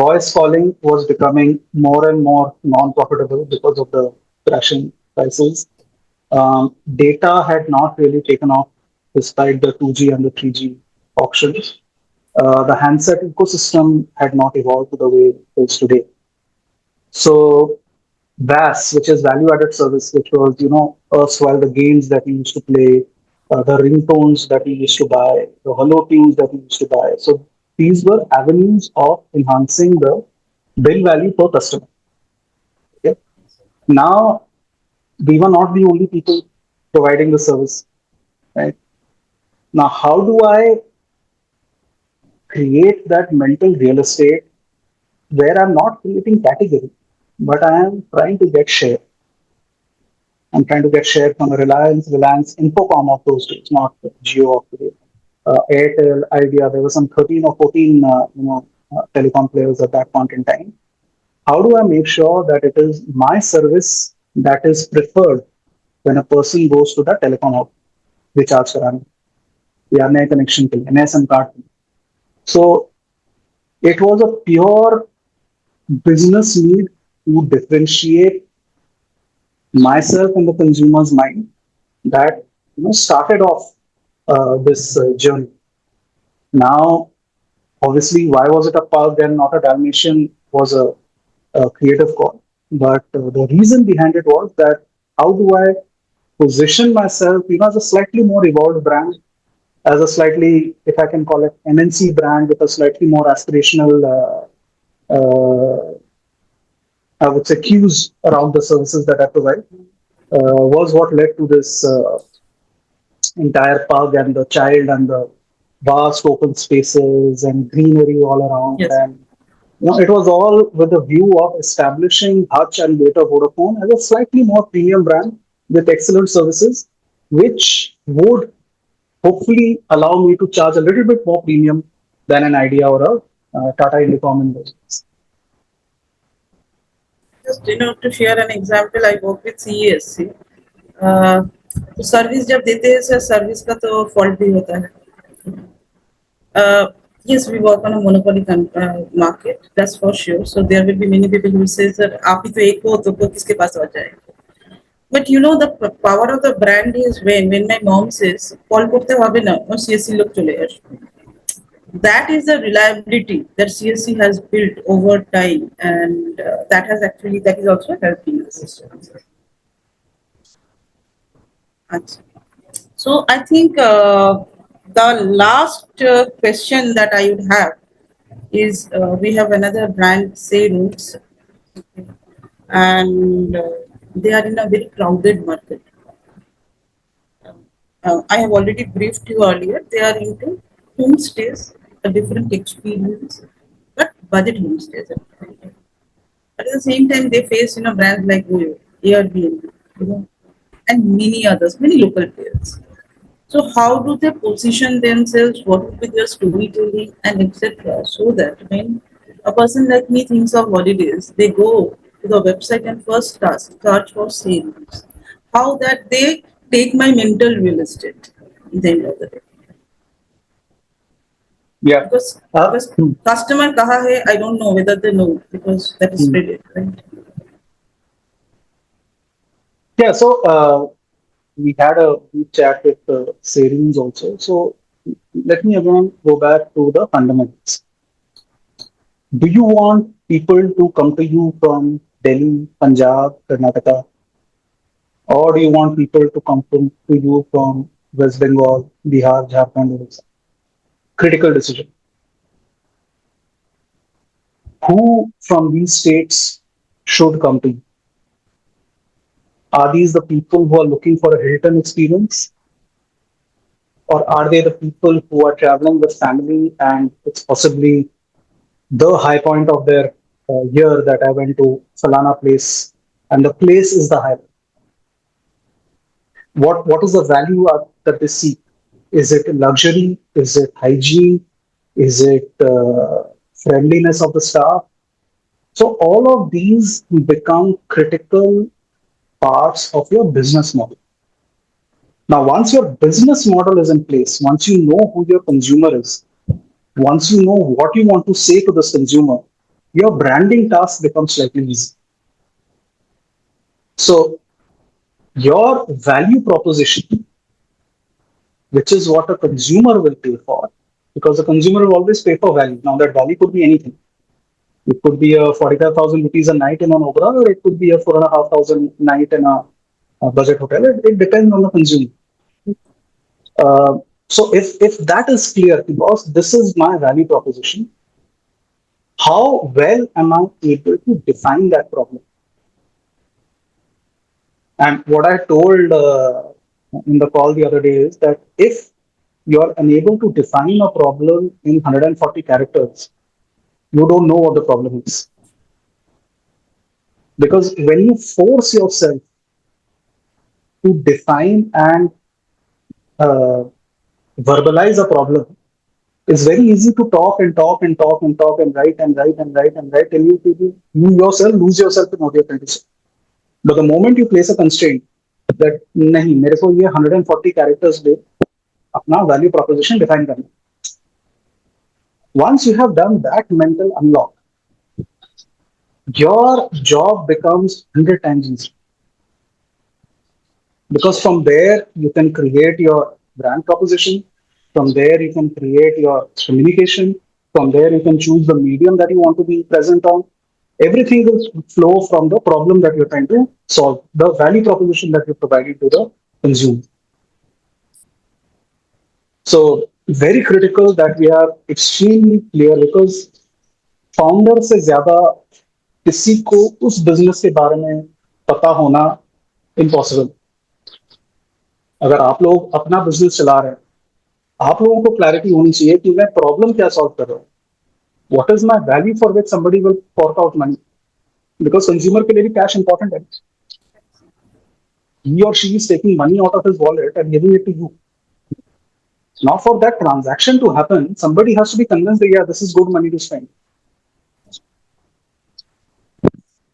Voice calling was becoming more and more non-profitable because of the crashing prices. Data had not really taken off despite the 2G and the 3G auctions. The handset ecosystem had not evolved to the way it is today. So VAS, which is value added service, which was, erstwhile the games that we used to play, the ringtones that we used to buy, the hollow tunes that we used to buy. So these were avenues of enhancing the bill value per customer. Okay? Now, we were not the only people providing the service, right? Now, how do I create that mental real estate where I'm not creating category, but I am trying to get share? I'm trying to get share from Reliance Infocom of those days, not Geo of today. Airtel, Idea, there were some 13 or 14, telecom players at that point in time. How do I make sure that it is my service that is preferred when a person goes to the telecom hub, recharge कराने, या नए connection के लिए, नए SIM card के लिए. So it was a pure business need to differentiate myself in the consumer's mind that started off this journey. Now, obviously, why was it a pug and not a Dalmatian was a creative call. But the reason behind it was that how do I position myself, as a slightly more evolved brand, as a slightly, if I can call it, MNC brand with a slightly more aspirational, I would say, cues around the services that I provide, was what led to this entire park and the child and the vast open spaces and greenery all around. Yes. And it was all with the view of establishing Hutch and later Vodafone as a slightly more premium brand with excellent services, which would hopefully allow me to charge a little bit more premium than an Idea or a Tata Indicom in those days. Just to share an example, I work with CESC. तो service जब देते हैं sir, service का तो fault भी होता है. Yes, we work on a monopoly market, that's for sure. So there will be many people who say, sir, आप ही तो एक हो तो किसके पास आ जाए. But the power of the brand is when my mom says, call করতে হবে না, ও CSC লোক চলে আসবে. That is the reliability that CSC has built over time, and that is also helping us. So I think the last question that I would have is, we have another brand, say Roots, and they are in a very crowded market. I have already briefed you earlier. They are into homestays, a different experience, but budget homestays. At the same time, they face brands like Airbnb. you know, and many others, many local players. So how do they position themselves? What would be their storytelling and etc. So that when a person like me thinks of holidays, they go to the website and first search for sales. How that they take my mental real estate in the end of the day. Yeah. Because Uh, because customer kaha hai, I don't know whether they know because that is spread it, right? yeah. So we had a good chat with savings also. So let me again go back to the fundamentals. Do you want people to come to you from Delhi, Punjab, Karnataka, or do you want people to come to you from West Bengal, Bihar, Jharkhand, Orissa? Critical decision. Who from these states should come to you? Are these the people who are looking for a Hilton experience? Or are they the people who are traveling with family and it's possibly the high point of their year that I went to Salana place and the place is the high. What is the value that they seek? Is it luxury? Is it hygiene? Is it friendliness of the staff? So all of these become critical parts of your business model. Now, once your business model is in place, once you know who your consumer is, once you know what you want to say to this consumer, your branding task becomes slightly easy. So your value proposition, which is what a consumer will pay for, because the consumer will always pay for value. Now that value could be anything. It could be a 45,000 rupees a night in an Oberoi, or it could be a 4,500 night in a budget hotel. It depends on the consumer. Uh, so if that is clear, because this is my value proposition, how well am I able to define that problem? And what I told in the call the other day is that if you're unable to define a problem in 140 characters, you don't know what the problem is. Because when you force yourself to define and uh, verbalize a problem, it's very easy to talk and talk and talk and talk and write and write and write and write till you yourself lose yourself in what you're trying to say. But the moment you place a constraint that नहीं मेरे को ये 140 characters दे अपना value proposition define करना. Once you have done that mental unlock, your job becomes 100 times easier. Because from there you can create your brand proposition, from there you can create your communication, from there you can choose the medium that you want to be present on. Everything will flow from the problem that you're trying to solve, the value proposition that you're providing to the consumer. So very critical that we are extremely clear, because founder से ज्यादा किसी को उस business के बारे में पता होना इम्पॉसिबल. अगर आप लोग अपना बिजनेस चला रहे हैं, आप लोगों को क्लैरिटी होनी चाहिए कि मैं प्रॉब्लम क्या सॉल्व कर रहा हूँ. What is my value for which somebody will fork out money, because consumer के लिए भी कैश इंपॉर्टेंट है. He or she is taking money out of his wallet and giving it to you. Now, for that transaction to happen, somebody has to be convinced that yeah, this is good money to spend.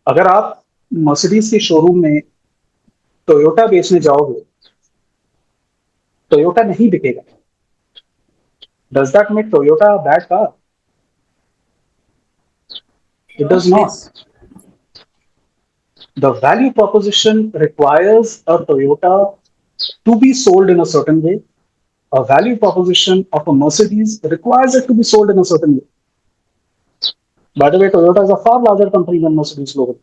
अगर आप Mercedes के showroom में Toyota बेचने जाओगे, Toyota नहीं बिकेगा. Does that make Toyota a bad car? It does not. Yes. The value proposition requires a Toyota to be sold in a certain way. A value proposition of a Mercedes requires it to be sold in a certain way. By the way, Toyota is a far larger company than Mercedes globally.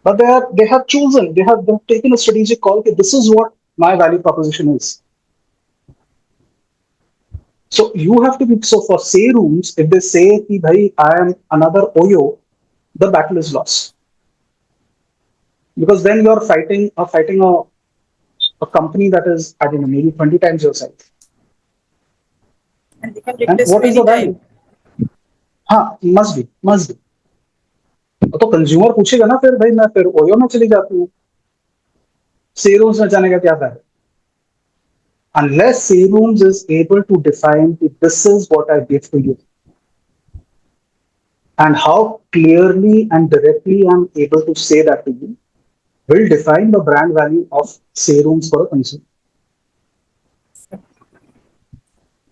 But they have chosen, they have taken a strategic call that this is what my value proposition is. So you have to be, so for say rooms, if they say ki bhai, I am another Oyo, the battle is lost. Because then you're fighting a company that is, I don't know, maybe 20 times your size. And they can And replace what you is the value? anytime. Must be. तो consumer पूछेगा ना फिर भाई मैं फिर OYO में चली जाती हूँ, सेरूम्स में जाने का क्या फायदा? Unless Serums is able to define that this is what I give to you and how clearly and directly I'm able to say that to you will define the brand value of Serums for a consumer.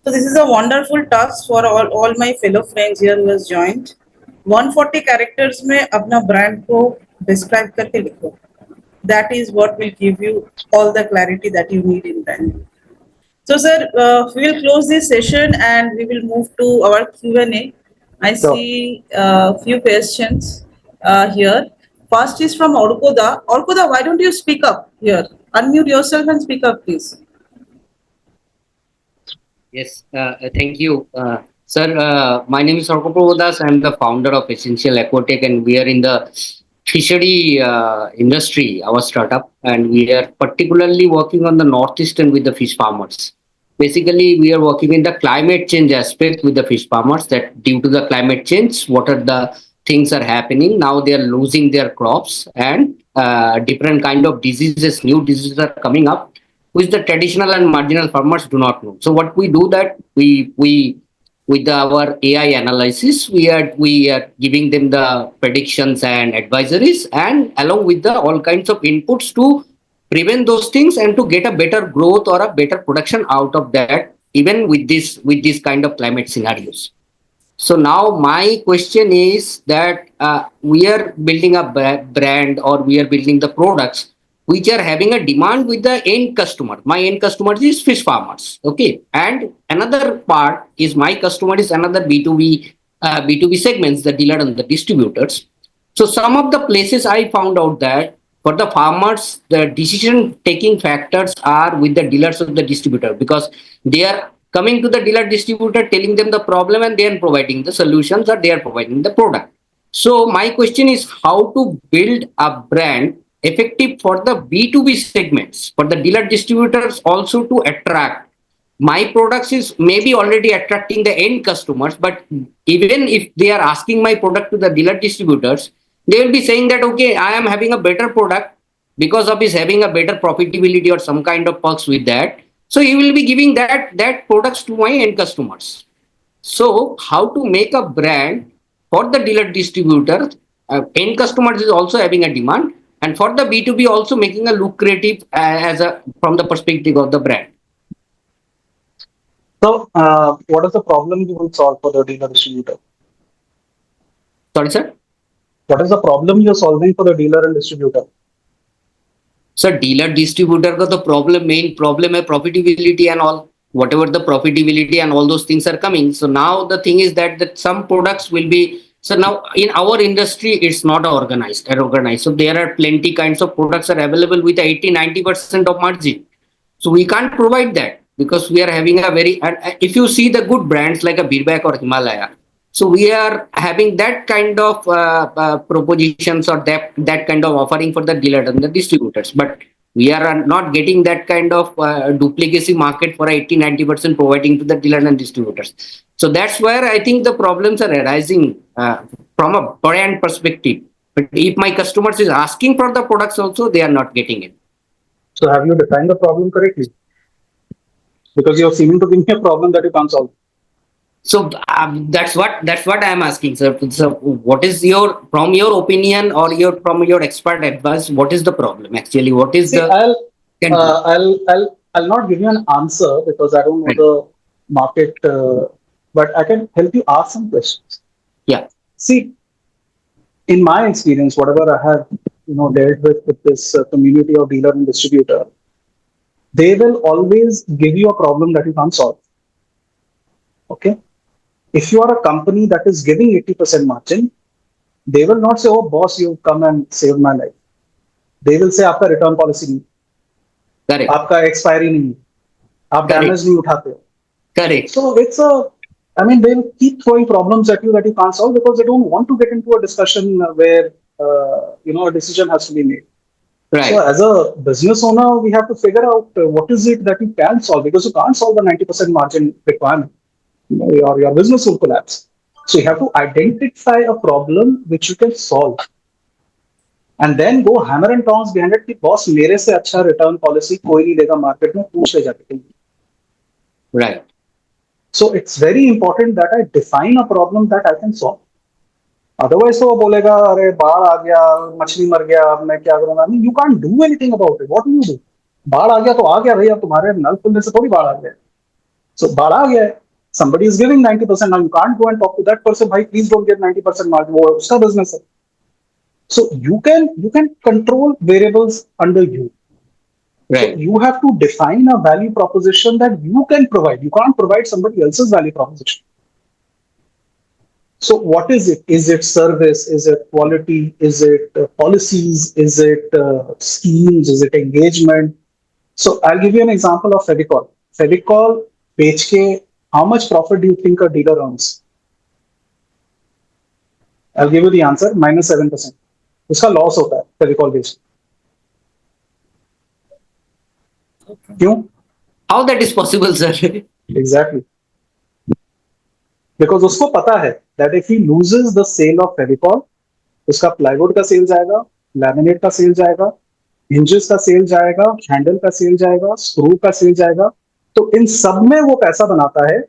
So this is a wonderful task for all my fellow friends here who has joined. 140 characters में अपना brand को describe करके लिखो. That is what will give you all the clarity that you need in brand. So, sir, we will close this session and we will move to our Q&A. I Sure. see a few questions here. First is from Orkoda. Orkoda, why don't you speak up here? Unmute yourself and speak up, please. Yes, thank you. Sir, my name is Orkoda. I'm the founder of Essential Aquatech, and we are in the fishery industry, our startup, and we are particularly working on the northeastern with the fish farmers. Basically, we are working in the climate change aspect with the fish farmers, that due to the climate change, what are the things are happening now, they are losing their crops, and different kind of diseases, new diseases are coming up, which the traditional and marginal farmers do not know. So what we do, that we with our AI analysis, we are giving them the predictions and advisories, and along with the all kinds of inputs to prevent those things and to get a better growth or a better production out of that, even with this kind of climate scenarios. So now my question is that we are building a brand, or we are building the products which are having a demand with the end customer. My end customer is fish farmers. Okay. And another part is my customer is another B2B segments, the dealer and the distributors. So some of the places I found out that for the farmers, the decision taking factors are with the dealers of the distributor, because they are coming to the dealer distributor, telling them the problem, and they are providing the solutions, or they are providing the product. So my question is how to build a brand effective for the B2B segments, for the dealer distributors also, to attract my products is maybe already attracting the end customers, but even if they are asking my product to the dealer distributors, they will be saying that, okay, I am having a better product because of his having a better profitability or some kind of perks with that. So he will be giving that products to my end customers. So how to make a brand for the dealer distributor, end customers is also having a demand, and for the B2B also making a lucrative as a from the perspective of the brand. So, what is the problem you will solve for the dealer distributor? Sorry, sir. What is the problem you're solving for the dealer and distributor? So dealer distributor का तो main problem है profitability and all. Whatever the profitability and all those things are coming. So now the thing is that some products will be, so now in our industry it's not organized. So there are plenty kinds of products are available with 80-90% of margin. So we can't provide that because we are having a very, and if you see the good brands like a Birback or Himalaya, so we are having that kind of propositions, or that kind of offering for the dealer and the distributors. But we are not getting that kind of duplicacy market for 80-90% providing to the dealer and distributors. So that's where I think the problems are arising from a brand perspective. But if my customers is asking for the products also, they are not getting it. So, have you defined the problem correctly? Because you're seeming to give me a problem that you can't solve. So that's what I am asking, sir. So what is from your opinion, or from your expert advice, what is the problem actually? What is See, I'll not give you an answer because I don't know the market, but I can help you ask some questions. Yeah. See, in my experience, whatever I have dealt with this community of dealer and distributor, they will always give you a problem that you can't solve. Okay. If you are a company that is giving 80% margin, they will not say, "Oh, boss, you've come and saved my life." They will say, "आपका return policy नहीं, Correct. आपका expiry नहीं, आप damage नहीं उठाते." Correct. So they'll keep throwing problems at you that you can't solve because they don't want to get into a discussion where a decision has to be made. Right. So as a business owner, we have to figure out what is it that you can solve, because you can't solve the 90% margin requirement. Your business will collapse. So you have to identify a problem which you can solve. And then go hammer and tongs behind it कि boss मेरे से अच्छा return policy कोई नहीं देगा market में, पूछ ले जाके. Right. So it's very important that I define a problem that I can solve. Otherwise, तो वो बोलेगा अरे बाढ़ आ गया, मछली मर गया, अब मैं क्या करूंगा? I mean, you can't do anything about it. What do you do? बाढ़ आ गया तो आ गया भैया, तुम्हारे नल खुलने से थोड़ी बाढ़ आ गया. So बाढ़ आ गया है. Somebody is giving 90%. Now you can't go and talk to that person. भाई please don't get 90% margin. वो उसका business है. So you can control variables under you. So Right. you have to define a value proposition that you can provide. You can't provide somebody else's value proposition. So what is it? Is it service? Is it quality? Is it policies? Is it schemes? Is it engagement? So I'll give you an example of Fevicol. Fevicol, बेच के, how much profit do you think a dealer earns? I'll give you the answer, -7%. उसका loss होता है फेविकॉल बेच के. क्यों? How that is possible, sir? Exactly. Because उसको पता है that if he loses the sale of Fevicol, उसका प्लाईवुड का सेल जाएगा, लैमिनेट का सेल जाएगा, hinges का सेल जाएगा, हैंडल का सेल जाएगा, स्क्रू का सेल जाएगा. तो इन सब में वो पैसा बनाता है,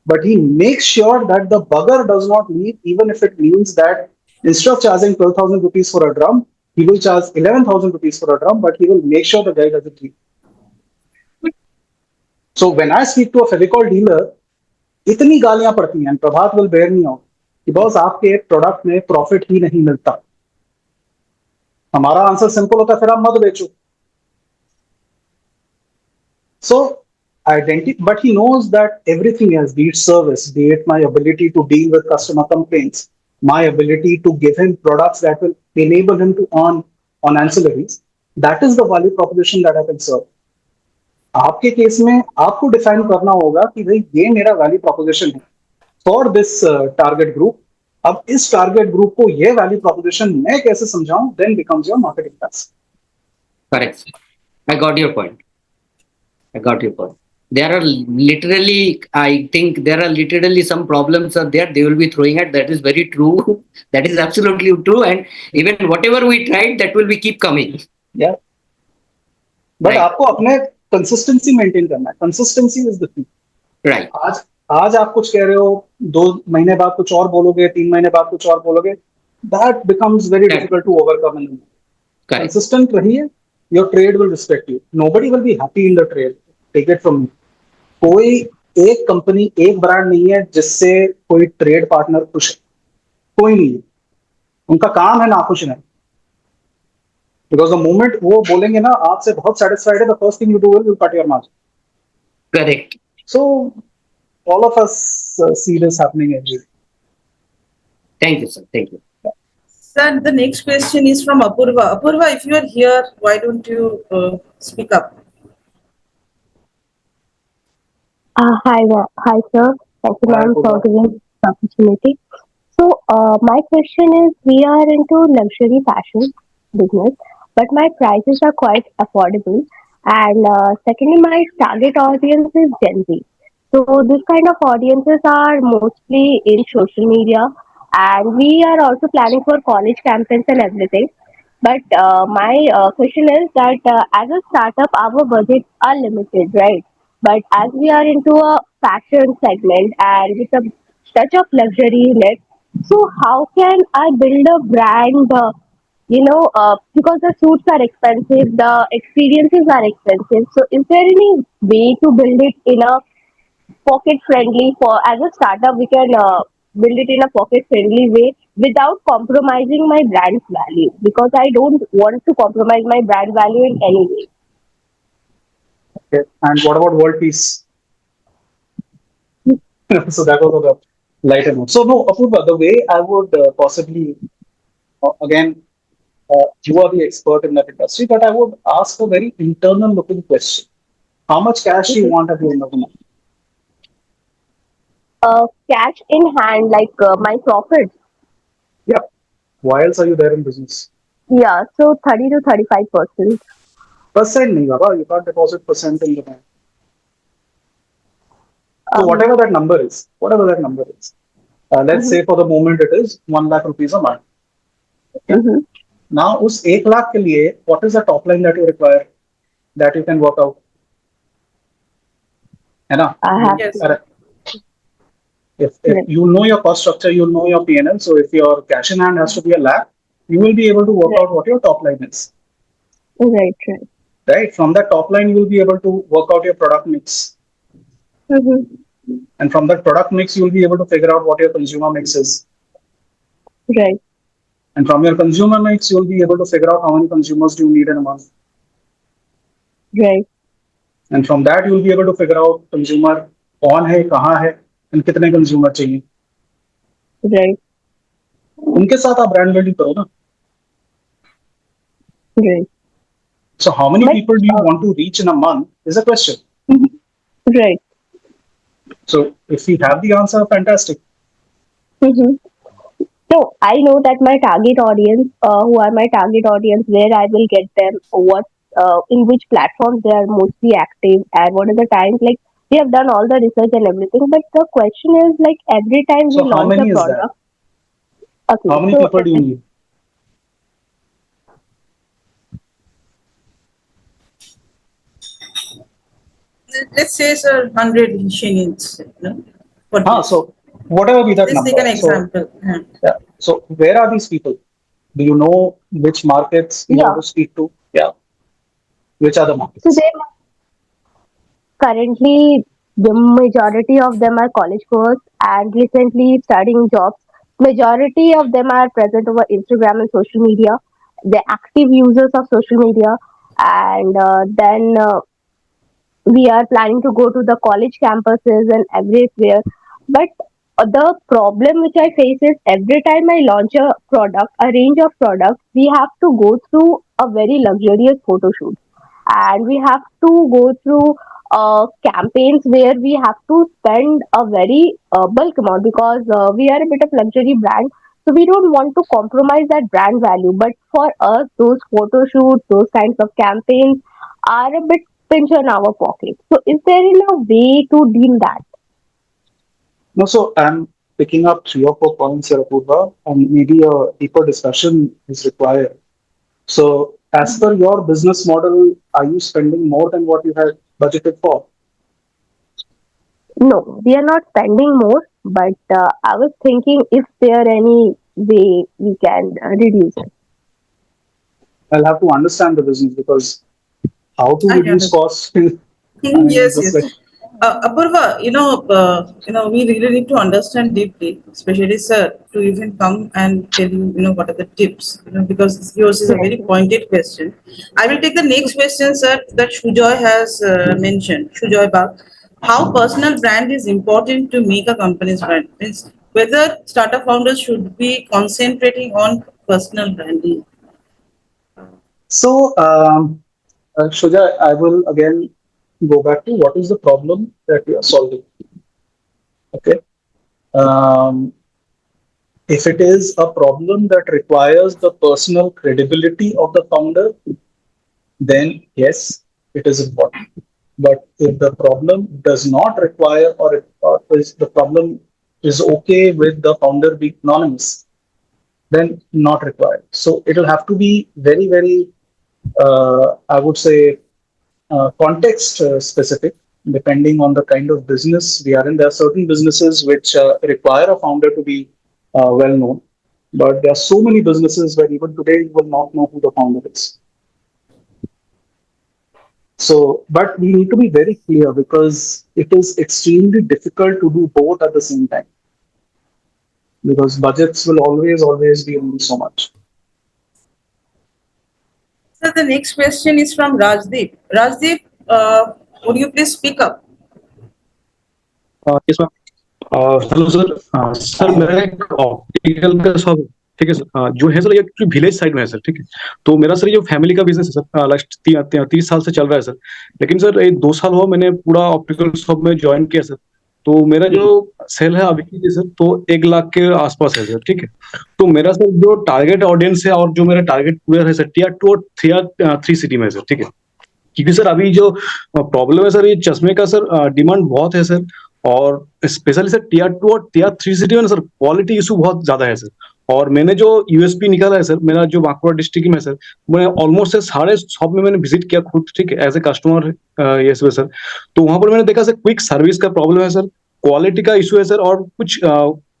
but he makes sure that the bugger does not leave, even if it means that instead of charging 12,000 rupees for a drum, he will charge 11,000 rupees for a drum, but he will make sure the guy doesn't leave. So when I speak to a Fevicol dealer, इतनी गालियां पड़ती हैं, प्रभात will bear me out, कि boss आपके product में profit ही नहीं मिलता. हमारा आंसर सिंपल होता है, फिर आप मत बेचो. So but he knows that everything else, be it service, be it my ability to deal with customer complaints, my ability to give him products that will enable him to earn on ancillaries, that is the value proposition that I can serve. आपके case में आपको define करना होगा कि भाई ये मेरा value proposition है फॉर दिस टारगेट ग्रुप. अब इस टारगेट ग्रुप को ये वैल्यू प्रोपोजिशन मैं कैसे समझाऊं, then becomes your marketing task. Correct. I got your point. There are literally, I think there are literally some problems are there they will be throwing at. That is very true. That is absolutely true. And even whatever we tried, that will be keep coming. Yeah. But Right. आपको अपने consistency maintain करना है. Consistency is the key. Right. आज आप कुछ कह रहे हो, 2 महीने बाद कुछ और बोलोगे, 3 महीने बाद कुछ और बोलोगे. That becomes very Correct. difficult to overcome. Correct. Consistent रहिए, your trade will respect you. Nobody will be happy in the trade. Take it from me. कोई एक कंपनी, एक ब्रांड नहीं है जिससे कोई ट्रेड पार्टनर खुश है. कोई नहीं है. उनका काम है ना खुश रहना. Because the moment वो बोलेंगे ना आपसे बहुत satisfied है, the first thing you do will cut your margin. Correct. So all of us see this happening every day. Thank you, sir. Thank you. Sir, the next question is from Apurva. Apurva, if you are here, why don't you speak up? Hi, sir. Thank you, Hi, ma'am, for Apurva. giving this opportunity. So, my question is, we are into luxury fashion business, but my prices are quite affordable. And secondly, my target audience is Gen Z. So, this kind of audiences are mostly in social media, and we are also planning for college campaigns and everything. But my question is that as a startup, our budgets are limited, right? But as we are into a fashion segment and with a touch of luxury in it, so how can I build a brand? Because the suits are expensive, the experiences are expensive. So, is there any way to build it in a pocket friendly for as a startup? We can build it in a pocket friendly way without compromising my brand's value because I don't want to compromise my brand value in any way. Okay. And what about world peace? So that was the lighter note. So no, Apurva, the way I would possibly, again, you are the expert in that industry, but I would ask a very internal looking question. How much cash do you want at the end of the month? Cash in hand, like my profits. Yeah. Why else are you there in business? Yeah, so 30 to 35%. Percent nahi baba, you can't deposit percent in the bank. So Um, whatever that number is, Let's say for the moment it is 1 lakh rupees a month. Okay? Mm-hmm. Now, उस 1 लाख के लिए, what is the top line that you require that you can work out? है ना? I have Yes. to. If Right. you know your cost structure, you'll know your P&L. So if your cash in hand has to be a lakh, you will be able to work out what your top line is. Right. Right. Right? From that top line, you will be able to work out your product mix. Mm-hmm. And from that product mix, you will be able to figure out what your consumer mix is. Right. And from your consumer mix, you'll be able to figure out how many consumers do you need in a month. Right. And from that, you'll be able to figure out consumer कौन है, कहाँ है, and कितने consumer चाहिए. Right. उनके साथ आप brand building करो ना. Right. So how many But people do you want to reach in a month is a question. right. So if we have the answer, fantastic. Mm-hmm. So I know that my target audience, who are my target audience, where I will get them, what, in which platforms they are mostly active, and what are the times. Like we have done all the research and everything, but the question is like every time we So how launch a many is that? product. Okay, How many so people do you need? Let's say, sir, 100 she needs. For this. So whatever be that Let's take number. an example. Yeah. So where are these people? Do you know which markets you yeah, want to speak to? Yeah. Which are the so markets? they currently the majority of them are college goers and recently studying jobs. Majority of them are present over Instagram and social media. They're active users of social media, and then we are planning to go to the college campuses and everywhere. But the problem which I face is every time I launch a product, a range of products, we have to go through a very luxurious photo shoot, and we have to go through campaigns where we have to spend a very bulk amount because we are a bit of luxury brand, so we don't want to compromise that brand value. But for us, those photo shoots, those kinds of campaigns are a bit pinch on our pocket. So is there in a way to deal that? No, so I'm picking up 3 or 4 points here, Apurva, and maybe a deeper discussion is required. So as per your business model, are you spending more than what you had budgeted for? No, we are not spending more, but I was thinking if there any way we can reduce it. I'll have to understand the business because how to I reduce understand. costs? I mean, Yes, just yes. like Apurva, we really need to understand deeply, especially sir, to even come and tell you, what are the tips, because yours is a Right. very pointed question. I will take the next question, sir, that Shujoy has mentioned. Shujoy Bag, how personal brand is important to make a company's brand? Means whether startup founders should be concentrating on personal branding. so. Shuja, I will again go back to what is the problem that we are solving. Okay. Um, if it is a problem that requires the personal credibility of the founder, then yes, it is important. But if the problem does not require, or is the problem is okay with the founder being anonymous, then not required. So it will have to be very, very, I would say, context specific, depending on the kind of business we are in. There are certain businesses which require a founder to be well known, but there are so many businesses where even today you will not know who the founder is. So, but we need to be very clear because it is extremely difficult to do both at the same time because budgets will always be only so much. So the next question is from Rajdeep. Rajdeep, would you please speak up? Yes, ma'am. Hello sir, sir मेरा एक optical का shop है, ठीक है sir, जो है sir ये village side में है सर, ठीक है। तो मेरा सर ये फैमिली का बिजनेस है सर, लास्ट 30 साल से चल रहा है सर। लेकिन सर ये 2 साल हुआ मैंने पूरा ऑप्टिकल शॉप में ज्वाइन किया सर। तो मेरा जो सेल है अभी की सर, तो 1 लाख के आसपास है सर, ठीक है। तो मेरा सर जो टारगेट ऑडियंस है और जो मेरा टारगेट प्लेयर है सर, Tier 2 और 3 सिटी में है सर, ठीक है। क्योंकि सर अभी जो प्रॉब्लम है सर, ये चश्मे का सर डिमांड बहुत है सर। और स्पेशली सर टियर 2 और टियर 3 सिटी में ना सर क्वालिटी इशू बहुत ज्यादा है सर। और मैंने जो यूएसपी निकाला है सर, मेरा जो बांकुड़ा डिस्ट्रिक्ट में है सर, मैं ऑलमोस्ट सारे शॉप में मैंने विजिट किया खुद, ठीक है, एज ए कस्टमर। ये सर, तो वहां पर मैंने देखा सर क्विक सर्विस का प्रॉब्लम है सर, क्वालिटी का इशू है सर, और कुछ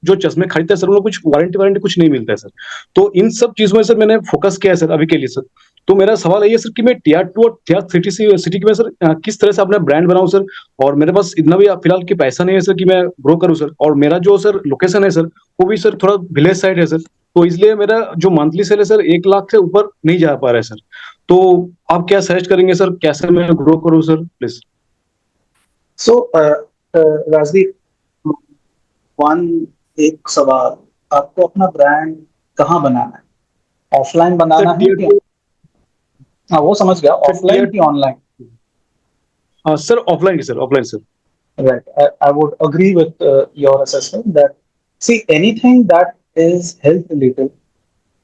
जो चश्मे खरीदते हैं सर, उन लोग कुछ वारंटी वारंटी कुछ नहीं मिलता है सर। तो इन सब चीजों में सर मैंने फोकस किया है सर अभी के लिए सर। तो मेरा सवाल है सर कि मैं टियर 2 और टियर 3 सिटी में सर किस तरह से अपना ब्रांड बनाऊं सर। और मेरे पास इतना भी फिलहाल की पैसा नहीं है सर कि मैं ग्रो करूं सर। और मेरा जो सर लोकेशन है सर, वो भी सर थोड़ा विलेज साइड है सर। तो इसलिए मेरा जो मंथली सेल है सर 1 लाख से ऊपर नहीं जा पा रहा है सर। तो आप क्या सजेस्ट करेंगे सर, कैसे मैं ग्रो करूं sir, please. So Rajdeep, one एक सवाल, आपको अपना ब्रांड कहाँ बनाना है? ऑफलाइन बनाना सर है टियर कि? 2, हाँ, वो समझ गया, सर ऑफलाइन टियर, की ऑनलाइन? सर ऑफलाइन की sir, offline sir. Right. I would agree with your assessment that, see, anything that is health related,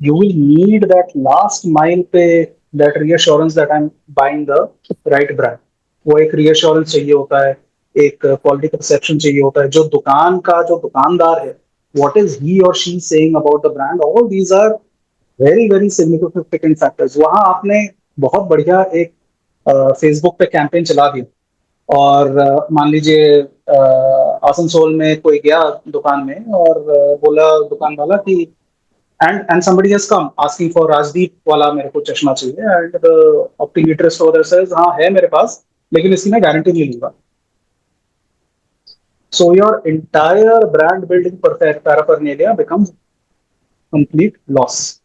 you will need that last mile पे, that reassurance that I'm buying the right brand. वो एक reassurance चाहिए होता है, एक quality perception चाहिए होता है, जो दुकान का जो दुकानदार है, what is he or she saying about the brand, all these are very very significant factors. वहाँ आपने बहुत बढ़िया एक फेसबुक पे कैंपेन चला दिया, और मान लीजिए आसनसोल में कोई गया दुकान में और बोला दुकान वाला कि and somebody has come asking for Rajdeep वाला मेरे को चश्मा चाहिए, एंड द ऑप्टिमीट्रिस्ट ओवर सेज हाँ है मेरे पास, लेकिन इसकी मैं गारंटी नहीं लूंगा। So your entire brand building paraphernalia becomes complete loss.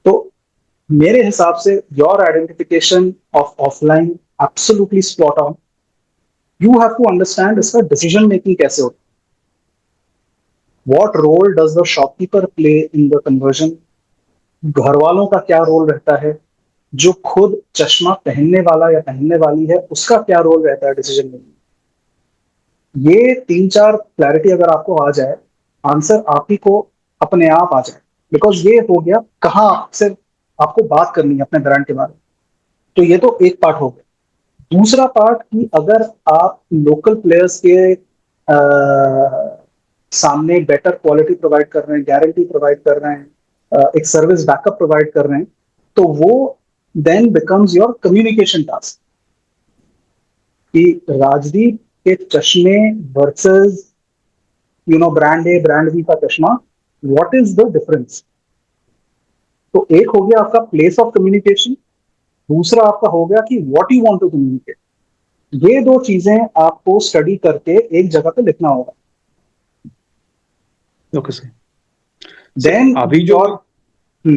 तो मेरे हिसाब से your identification of offline absolutely spot on. You have to understand इसका डिसीजन मेकिंग कैसे होता है, what role does the shopkeeper play in the conversion, घर वालों का क्या रोल रहता है, जो खुद चश्मा पहनने वाला या पहनने वाली है उसका क्या रोल रहता है डिसीजन मेकिंग। ये 3-4 क्लैरिटी अगर आपको आ जाए, आंसर आप ही को अपने आप आ जाए, बिकॉज ये हो गया कहाँ से आपको बात करनी है अपने ब्रांड के बारे में। तो ये तो एक पार्ट हो गया। दूसरा पार्ट कि अगर आप लोकल प्लेयर्स के सामने बेटर क्वालिटी प्रोवाइड कर रहे हैं, गारंटी प्रोवाइड कर रहे हैं, एक सर्विस बैकअप प्रोवाइड कर रहे हैं, तो वो then becomes your communication task कि राजदीप के चश्मे versus brand A brand B का चश्मा, व्हाट इज द डिफरेंस। तो एक हो गया आपका प्लेस ऑफ कम्युनिकेशन, दूसरा आपका हो गया कि what you want to communicate. ये दो चीजें आपको स्टडी करके एक जगह पे लिखना होगा। Okay sir. देन अभी जो आई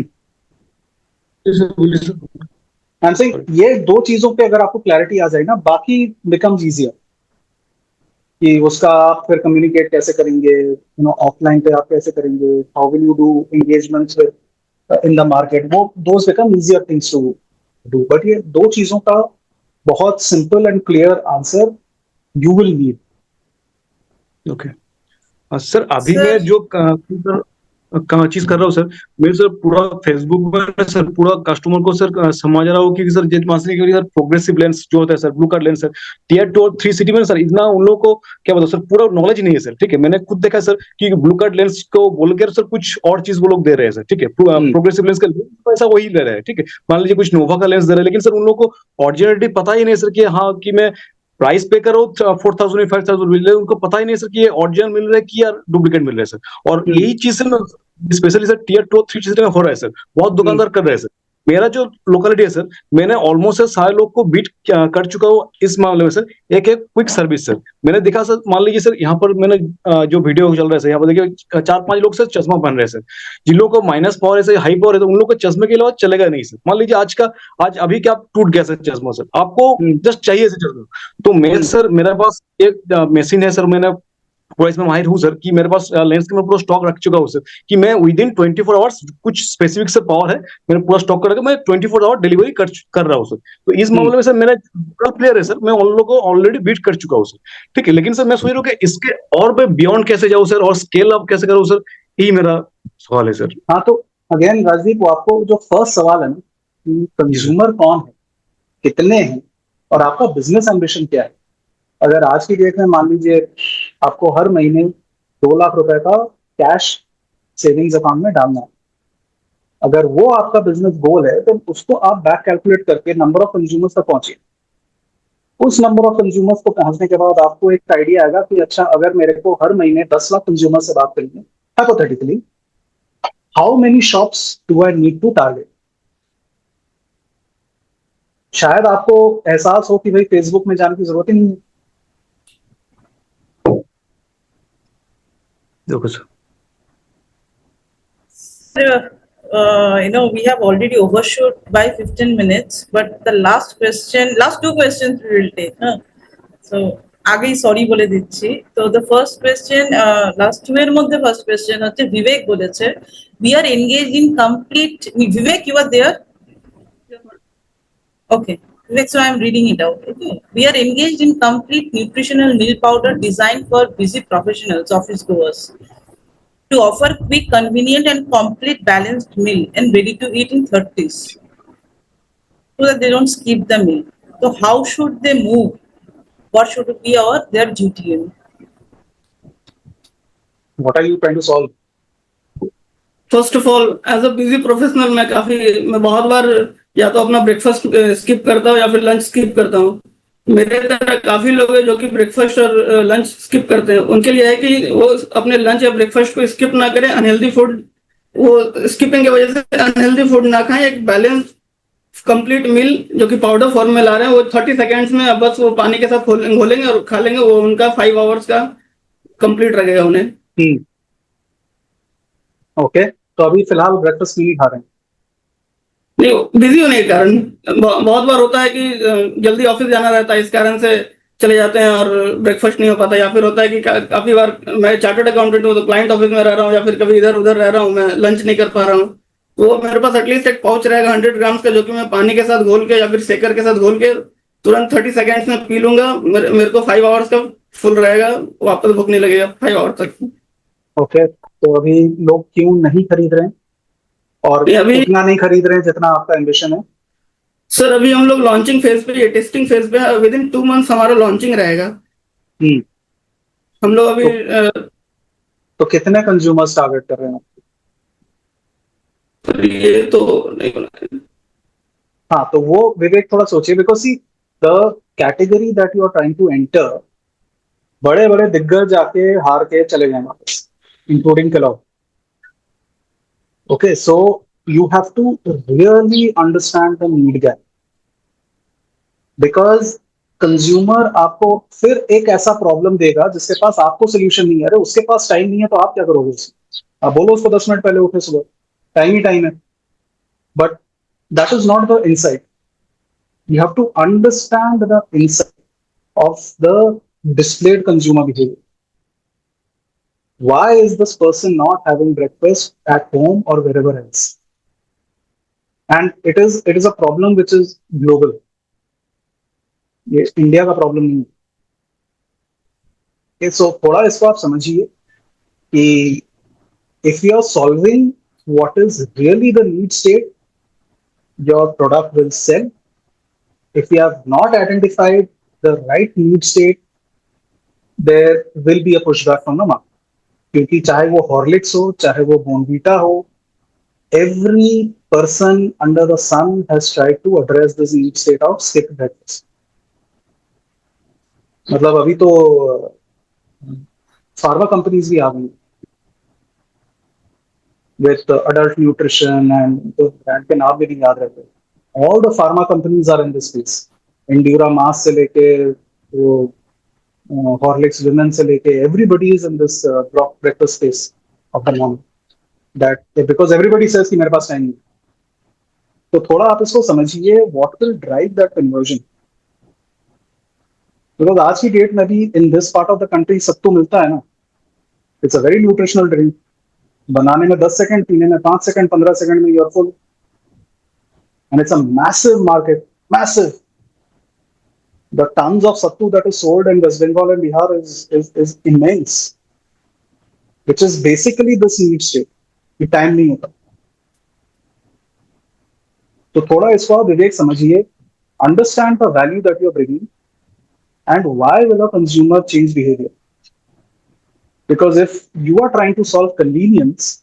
एम सेइंग ये दो चीजों पे अगर आपको क्लैरिटी आ जाए ना, बाकी बिकम्स इजियर कि उसका आप फिर कम्युनिकेट कैसे करेंगे, ऑफलाइन पे आप कैसे करेंगे, how will you do engagements within the market, वो those become easier things to do. But ये दो चीजों का बहुत simple and clear answer you will need. Okay sir, अभी Sir, मैं जो चीज कर रहा हूँ सर, मैं सर पूरा फेसबुक में सर पूरा कस्टमर को सर समझ रहा हूँ कि सर जित मासने के लिए सर प्रोग्रेसिव लेंस जो होता है sir, blue card lens sir, tier 2 और 3 सिटी में सर इतना उन लोगों को क्या बताओ सर, पूरा नॉलेज नहीं है सर। ठीक है, मैंने खुद देखा सर कि ब्लू कार्ड लेंस को बोल कर सर कुछ और चीज वो लोग दे रहे हैं सर। ठीक है, प्रोग्रेसिव लेंस का पैसा वही ले रहे हैं। ठीक है, मान लीजिए कुछ नोवा का लेंस दे रहे हैं, लेकिन सर उन लोगों को ऑरिजिनलिटी पता ही नहीं सर कि हाँ कि मैं प्राइस पे करो 4,000 5,000 मिल रहे हैं, उनको पता ही नहीं सर कि ये ओरिजिनल मिल रहा है कि यार डुप्लीकेट मिल रहा है सर। और यही चीज से ना स्पेशली सर टियर 2 3 में हो रहा है सर, बहुत दुकानदार कर रहे हैं सर। मेरा जो लोकेलिटी है सर, मैंने ऑलमोस्ट सारे लोग को बीट कर चुका हूँ इस मामले में सर। एक है क्विक सर्विस सर, मैंने देखा सर, मान लीजिए सर यहाँ पर मैंने जो वीडियो चल रहा है सर, यहाँ पर देखिए 4-5 लोग सर चश्मा पहन रहे हैं सर। जिन लोगों को माइनस पावर है सर, हाई पावर है, तो उन लोग को चश्मे के अलावा चलेगा नहीं सर। मान लीजिए आज अभी क्या टूट गया सर चश्मा सर, आपको जस्ट चाहिए सर चश्मा। तो मैं सर मेरे पास एक मशीन है सर, मैंने पूरा इसमें माहिर हूँ सर कि मेरे पास लेंस का मैं पूरा स्टॉक रख चुका हूँ सर कि मैं विद इन 24 आवर्स, कुछ स्पेसिफिक से पावर है, मैंने पूरा स्टॉक करके मैं 24 आवर डिलीवरी कर रहा हूँ सर। तो इस मामले में सर मेरा लोकल प्लेयर है सर, मैं उन लोगों को ऑलरेडी बीट कर चुका हूँ सर। ठीक है, लेकिन सर मैं सोच रहा हूँ कि इसके और मैं बियॉन्ड कैसे जाऊँ सर, और स्केल अप कैसे करूँ सर, यही मेरा सवाल है सर। हाँ, तो अगेन राजदीप, वो आपको जो फर्स्ट सवाल है ना कि कंज्यूमर कौन है, कितने हैं, और आपका बिजनेस एम्बिशन क्या है, अगर आज की डेट में मान लीजिए आपको हर महीने 2 लाख रुपए का कैश सेविंग्स अकाउंट में डालना है, अगर वो आपका बिजनेस गोल है तो उसको आप बैक कैलकुलेट करके नंबर ऑफ कंज्यूमर्स तक पहुंचिए। उस नंबर ऑफ कंज्यूमर्स को पहुंचने के बाद आपको एक आइडिया आएगा कि अच्छा, अगर मेरे को हर महीने 10 लाख कंज्यूमर से बात करनी है, hypothetically how many shops do I need to target. शायद आपको एहसास हो कि भाई फेसबुक में जाने की जरूरत ही नहीं है। देखो sir, We have already overshot by 15 minutes, but the last two questions we will take. So, আগেই সরি বলে দিচ্ছি। তো the first question, last two এর মধ্যে first question হচ্ছে বিবেক বলেছে, we are engaged in complete. Vivek, you are there? Okay. Vivek, so I am reading it out. Okay. We are engaged in complete nutritional meal powder designed for busy professionals, office goers, to offer quick, convenient, and complete balanced meal and ready to eat in 30s, so that they don't skip the meal. So how should they move? What should be their duty? What are you trying to solve? First of all as a busy professional मैं बहुत बार या तो अपना breakfast skip करता हूँ या फिर lunch skip करता हूँ। मेरे तरह काफी लोग हैं जो कि ब्रेकफास्ट और लंच स्किप करते हैं। उनके लिए है कि वो अपने लंच या ब्रेकफास्ट को स्किप ना करें, अनहेल्दी फूड वो स्किपिंग की वजह से अनहेल्दी फूड ना खाएं, एक बैलेंस कंप्लीट मील जो कि पाउडर फॉर्म में ला रहे हैं वो 30 सेकेंड्स में अब बस वो पानी के साथ घोलेंगे और खा लेंगे, वो उनका 5 आवर्स का कंप्लीट रहेगा उन्हें। ओके, तो अभी फिलहाल ब्रेकफास्ट नहीं खा रहे हैं? नहीं, बिजी होने के कारण बहुत बार होता है कि जल्दी ऑफिस जाना रहता है, इस कारण से चले जाते हैं और ब्रेकफास्ट नहीं हो पाता। या फिर होता है कि काफी बार मैं चार्टर्ड अकाउंटेंट हूँ तो क्लाइंट ऑफिस में रह रहा हूँ या फिर कभी इधर उधर रह रहा हूँ, मैं लंच नहीं कर पा रहा हूँ। तो मेरे पास एटलीस्ट एक पाउच रहेगा 100 ग्राम्स का, जो कि मैं पानी के साथ घोल के या फिर शेकर के साथ घोल के तुरंत 30 सेकेंड्स में पी लूंगा। मेरे को 5 आवर्स का फुल रहेगा, वापस भूख नहीं लगेगा 5 आवर्स तक। ओके, तो अभी लोग क्यों नहीं खरीद रहे हैं और अभी उतना नहीं खरीद रहे हैं जितना आपका एम्बिशन है? सर अभी हम लोग लॉन्चिंग फेज पे, टेस्टिंग फेज पे, विद इन 2 मंथ्स हमारा लॉन्चिंग रहेगा। हम लोग अभी तो कितने कंज्यूमर्स टारगेट कर रहे हैं? ये तो नहीं बना। हाँ, तो वो विवेक थोड़ा सोचिए, because see the category that you are trying to enter, बड़े बड़े दिग्गज जाके हार के चले गए वापस, including Kellogg. Okay, so you have to really understand the need gap, because consumer आपको फिर एक ऐसा प्रॉब्लम देगा जिसके पास आपको सोल्यूशन नहीं है। अरे उसके पास टाइम नहीं है तो आप क्या करोगे उससे? आप बोलो उसको 10 मिनट पहले उठे सुबह, टाइम ही टाइम है, but that is not the insight. You have to understand the insight of the displayed consumer behavior. Why is this person not having breakfast at home or wherever else? And it is a problem which is global. ये India का problem नहीं है। सो थोड़ा इसको आप समझिए कि if you are solving what is really the need state, your product will sell. If you have not identified the right need state, there will be a pushback from the market. क्योंकि चाहे वो Horlicks हो, चाहे वो बोर्नवीटा हो, every person under the sun has tried to address this need state of skip breakfast. मतलब अभी तो फार्मा कंपनीज भी आ गई with adult nutrition, and तो ब्रांड के नाम भी नहीं याद रहते। All the pharma companies are in this space. Endura Mass से लेके वो Horlicks Women से लेके everybody is in this breakfast space of the morning. That because everybody says कि मेरे पास टाइम नहीं। तो थोड़ा आप इसको समझिए, what will drive that conversion? Because आज की डेट में भी in this part of the country सत्तू मिलता है ना, it's a very nutritional drink. बनाने में 10 सेकंड, पीने में 5 सेकंड, 15 सेकंड में you're full. And it's a massive market, massive. The tons of sattu that is sold in West Bengal and Bihar is immense, which is basically this need state. ये time नहीं होता। तो थोड़ा इसको आप विवेक समझिए, understand the value that you're bringing, And why will a consumer change behavior? Because if you are trying to solve convenience,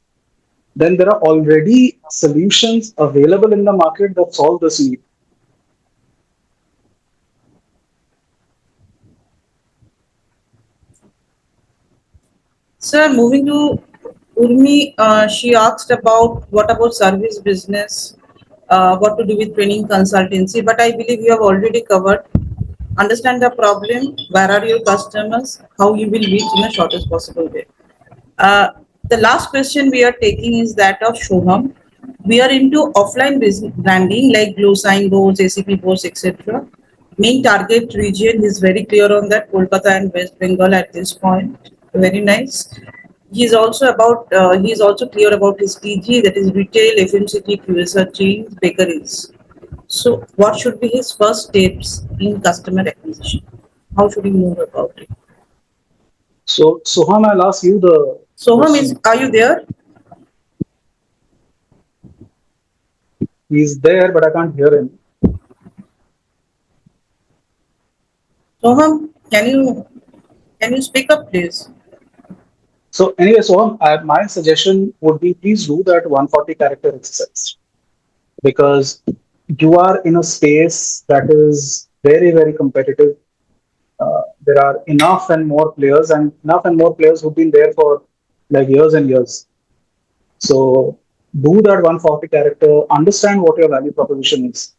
then there are already solutions available in the market that solve this need. Sir, moving to Urmi, she asked about what about service business, what to do with training consultancy, but I believe you have already covered. Understand the problem, where are your customers, how you will reach in the shortest possible way. Uh, the last question we are taking is that of Shoham. We are into offline business branding like glow sign boards, ACP boards, etc. Main target region is very clear on that, Kolkata and West Bengal at this point. Very nice. He is also clear about his TG, that is retail, FMCG, QSR chains, bakeries. So, what should be his first steps in customer acquisition? How should he move about it? So, Soham, I'll ask you the Soham, question. are you there? He's there, but I can't hear him. Soham, can you speak up, please? So, anyway, Soham, my suggestion would be please do that 140 character exercise because you are in a space that is very, very competitive. There are enough and more players who've been there for like years and years. So do that 140 character, understand what your value proposition is,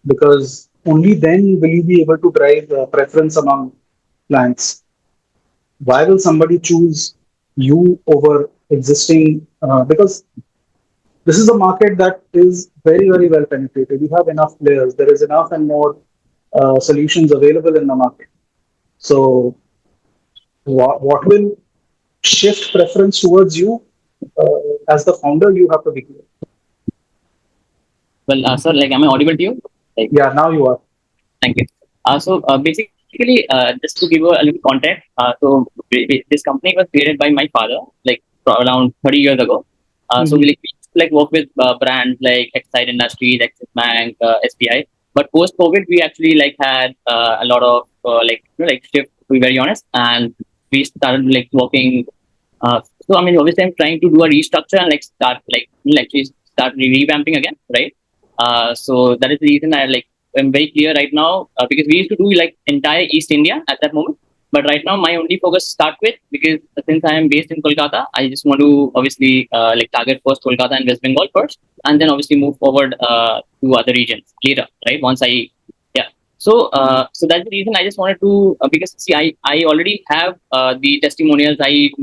because only then will you be able to drive preference among clients. Why will somebody choose you over existing? Because this is a market that is very, very well penetrated. You have enough players. There is enough and more solutions available in the market. So what will shift preference towards you as the founder? You have to be clear. Well, sir, like, am I audible to you? Like, Yeah, now you are. thank you. Basically, just to give a little context, this company was created by my father, like around 30 years ago. We work with brands like Excite Industries, Axis Bank, SBI. But post COVID, we actually like had a lot of shift. To be very honest, and we started like working. Obviously, I'm trying to do a restructure and start revamping again, right? So that is the reason I'm very clear right now because we used to do like entire East India at that moment. But right now, my only focus to start with, because since I am based in Kolkata, I just want to obviously target first Kolkata and West Bengal first, and then obviously move forward to other regions later, right? Once I, yeah. So that's the reason I just wanted to because see, I already have the testimonials. We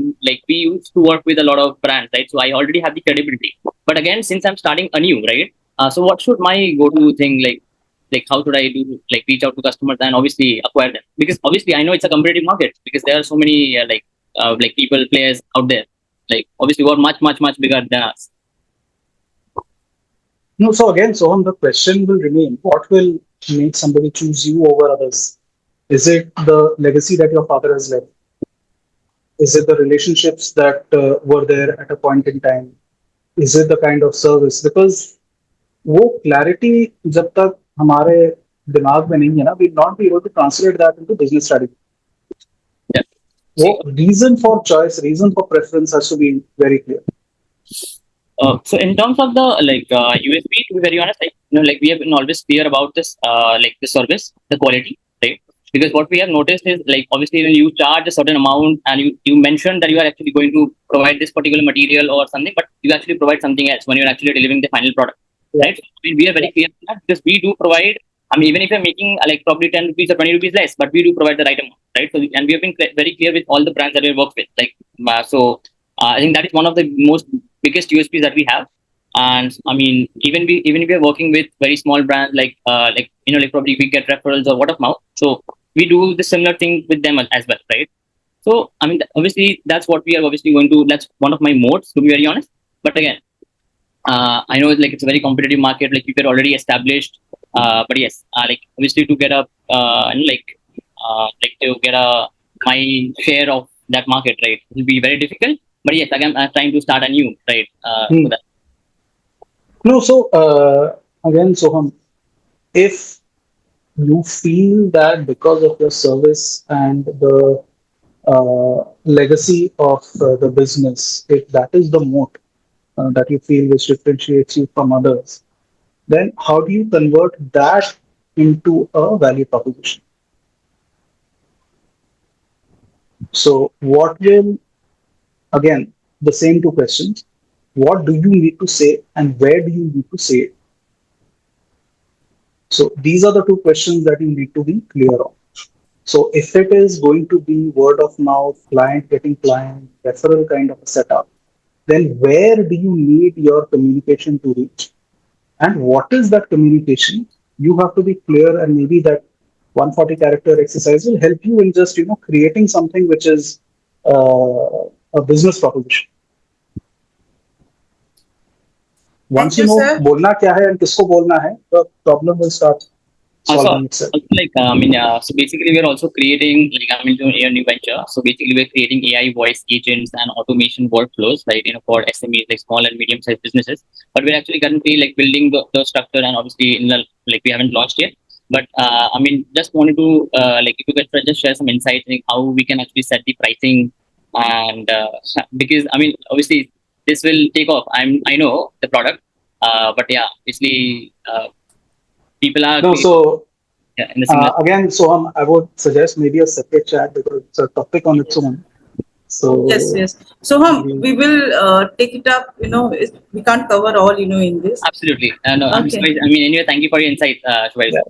used to work with a lot of brands, right? So I already have the credibility. But again, since I'm starting anew, right? So what should my go-to thing like how should I do reach out to customers and obviously acquire them? Because obviously I know it's a competitive market because there are so many people players out there, like obviously who are much bigger than us. No, so again, Soham, the question will remain: what will make somebody choose you over others? Is it the legacy that your father has left? Is it the relationships that were there at a point in time? Is it the kind of service? Because वो clarity जब तक हमारे दिमाग में नहीं है ना, we'll not be able to translate that into business strategy. Yeah. वो reason for choice, reason for preference has to be very clear. So in terms of the USP, to be very honest, we have been always clear about this, the service, the quality, right? Because what we have noticed is obviously when you charge a certain amount and you mentioned that you are actually going to provide this particular material or something, but you actually provide something else when you're actually delivering the final product, right? So, we are very clear on that because we do provide. Even if you're making probably 10 rupees or 20 rupees less, but we do provide the right amount, right? So and we have been very clear with all the brands that we work with, I think that is one of the most biggest USPs that we have. And even if we are working with very small brands probably we get referrals or word of mouth. So we do the similar thing with them as well, right? So obviously that's what we are obviously going to. That's one of my modes, to be very honest. But again, I know it's a very competitive market. Like you get already established, but yes, obviously to get up, to get my share of that market, right? It will be very difficult. But yes, again, I'm trying to start anew, right? For that. No, so again, Soham, if you feel that because of your service and the legacy of the business, if that is the moat that you feel which differentiates you from others, then how do you convert that into a value proposition? So, what will, again, the same two questions, what do you need to say and where do you need to say it? So, these are the two questions that you need to be clear on. So, if it is going to be word of mouth, client getting client, referral kind of a setup, then where do you need your communication to reach? And what is that communication? You have to be clear, and maybe that 140 character exercise will help you in just creating something which is a business proposition. Thank Once you you, know sir. बोलना क्या है and किसको बोलना है, the problem will start solving itself. So basically, we're also creating, a new venture. So basically, we're creating AI voice agents and automation workflows, right? For SMEs, like small and medium-sized businesses. But we're actually currently building the structure, and obviously, we haven't launched yet. But just wanted to if you could just share some insights in how we can actually set the pricing, and because obviously this will take off. I know the product, but yeah, obviously people are No, so in the similar. again, Soham, I would suggest maybe a separate chat because it's a topic on its own. So Yes. So, we will take it up. We can't cover all, in this. Absolutely. No, I'm Okay. sorry. Anyway, thank you for your insight, Subhayu. Yeah.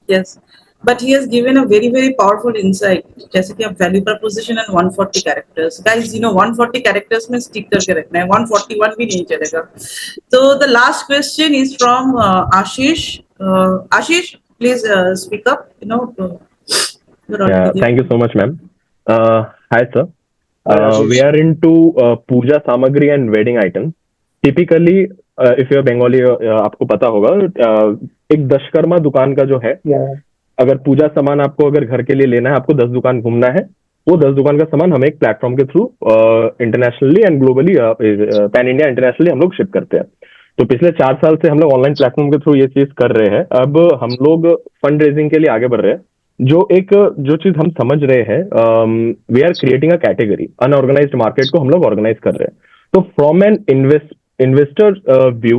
Yes. But he has given a very, very powerful insight. जैसे कि आप value proposition and 140 characters. Guys, 140 characters में stick करके रखना है. 141 भी नहीं चलेगा. So the last question is from Ashish. Ashish, please speak up. You're already there. Thank you so much, ma'am. Hi, sir. Hi, Ashish. We are into puja samagri and wedding items. Typically, if you're Bengali, आपको पता होगा एक दशकर्मा दुकान का जो है, अगर पूजा सामान आपको अगर घर के लिए लेना है, आपको 10 दुकान घूमना है, वो 10 दुकान का सामान हम एक प्लेटफॉर्म के through internationally and globally pan India internationally हम लोग शिप करते हैं. तो पिछले 4 साल से हम लोग ऑनलाइन प्लेटफॉर्म के थ्रू ये चीज कर रहे हैं. अब हम लोग फंड रेजिंग के लिए आगे बढ़ रहे हैं. जो चीज हम समझ रहे हैं, we are creating a category. Unorganised market को हम लोग ऑर्गेनाइज कर रहे हैं. तो from an investor view,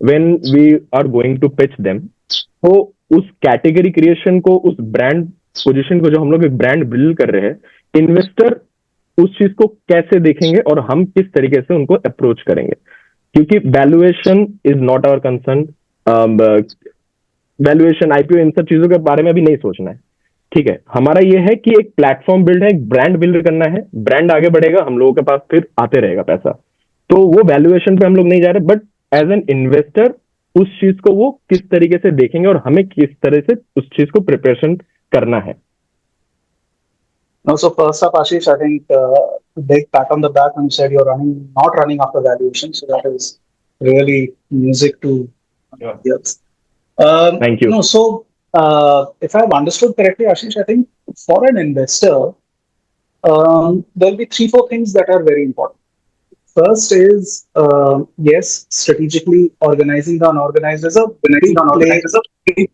when we are going to pitch them, तो उस कैटेगरी क्रिएशन को, उस ब्रांड पोजीशन को जो हम लोग एक ब्रांड बिल्ड कर रहे हैं, इन्वेस्टर उस चीज को कैसे देखेंगे और हम किस तरीके से उनको अप्रोच करेंगे. क्योंकि valuation is not our concern. Valuation, IPO, इन सब चीजों के बारे में अभी नहीं सोचना है. ठीक है, हमारा ये है कि एक प्लेटफॉर्म बिल्ड है, एक ब्रांड बिल्ड करना है. ब्रांड आगे बढ़ेगा, हम लोगों के पास फिर आते रहेगा पैसा. तो वो वैल्यूएशन पे हम लोग नहीं जा रहे, बट एज एन इन्वेस्टर उस चीज को वो किस तरीके से देखेंगे और हमें किस तरह से उस चीज को प्रिपरेशन करना है. No, so first up, Ashish, I think big pat on the back when you said you're not running after valuation. So that is really music to ears. Thank you. No, so if I've understood correctly, Ashish, I think for an investor, there'll be 3-4 things that are very important. First is, yes, strategically organizing the unorganized is a big play.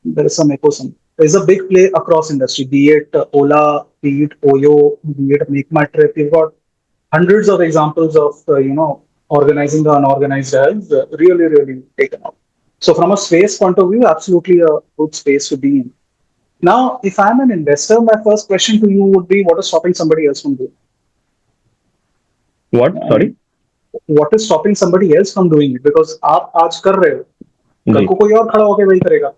There is some echo. There's a big play across industry, be it Ola, be it Oyo, be it Make My Trip. You've got hundreds of examples of, organizing the unorganized has really, really taken off. So from a space point of view, absolutely a good space to be in. Now, if I'm an investor, my first question to you would be, what is stopping somebody else from doing it? What? Sorry? What is stopping somebody else from doing it? Because आप आज कर रहे हो, कल को कोई और खड़ा होके वही करेगा.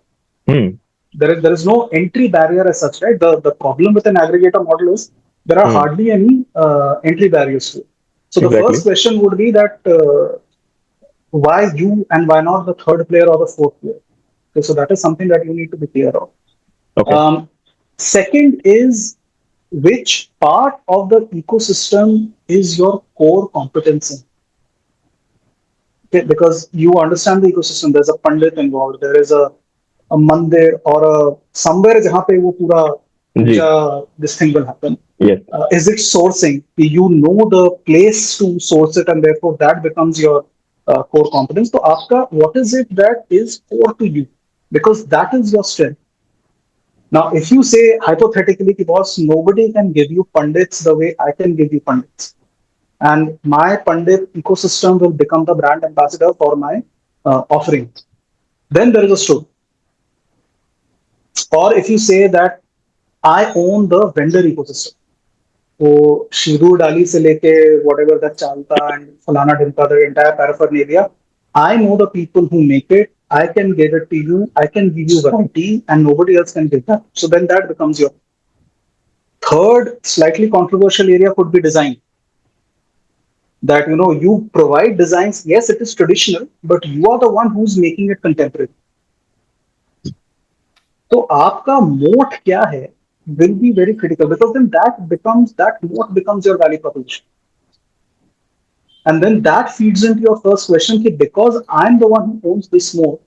There is no entry barrier as such, right? The problem with an aggregator model is there are hardly any entry barriers to it. So the first question would be that why you and why not the third player or the fourth player? Okay, so that is something that you need to be clear of. Okay. Second is, which part of the ecosystem is your core competence in? Okay, because you understand the ecosystem. There's a pandit involved. There is a mandir or a somewhere jahan pe wo pura this thing will happen. Yes. Is it sourcing? You know the place to source it, and therefore that becomes your core competence. So, aapka, what is it that is core to you? Because that is your strength. Now, if you say hypothetically, boss, nobody can give you pundits the way I can give you pundits, and my pundit ecosystem will become the brand ambassador for my offering, then there is a story. Or if you say that I own the vendor ecosystem, so Shiru Dali se leke whatever that chalta and falana dhimka, the entire paraphernalia, I know the people who make it. I can give it to you. I can give you variety, and nobody else can give that. So then that becomes your third, slightly controversial area could be design. That you provide designs. Yes, it is traditional, but you are the one who's making it contemporary. तो आपका moat क्या है will be very critical, because then that moat becomes your value proposition. And then that feeds into your first question, कि because I'm the one who owns this moat,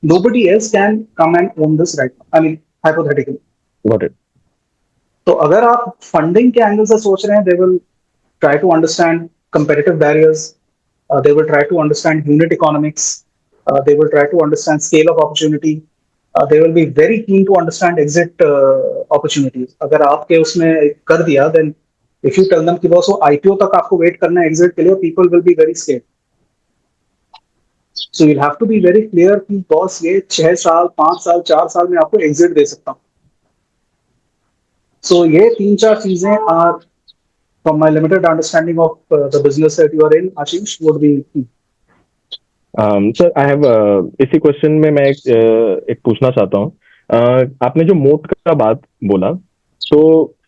nobody else can come and own this right now. I mean, hypothetically. Got it. तो अगर आप funding के angle से सोच रहे हैं, they will try to understand competitive barriers, they will try to understand unit economics, they will try to understand scale of opportunity, they will be very keen to understand exit opportunities. अगर आपके उसमें कर दिया, then if you tell them कि boss वो IPO तक आपको wait करना है exit के लिए, people will be very scared. So you'll have to be very clear कि बॉस ये 6 साल 5 साल 4 साल में आपको exit दे सकता हूँ. So ये 3-4 चीजें are, from my limited understanding of the business that you are in, Ashish, would be key. Sir I have इसी क्वेश्चन में मैं एक पूछना चाहता हूँ. आपने जो मोट का बात बोला, तो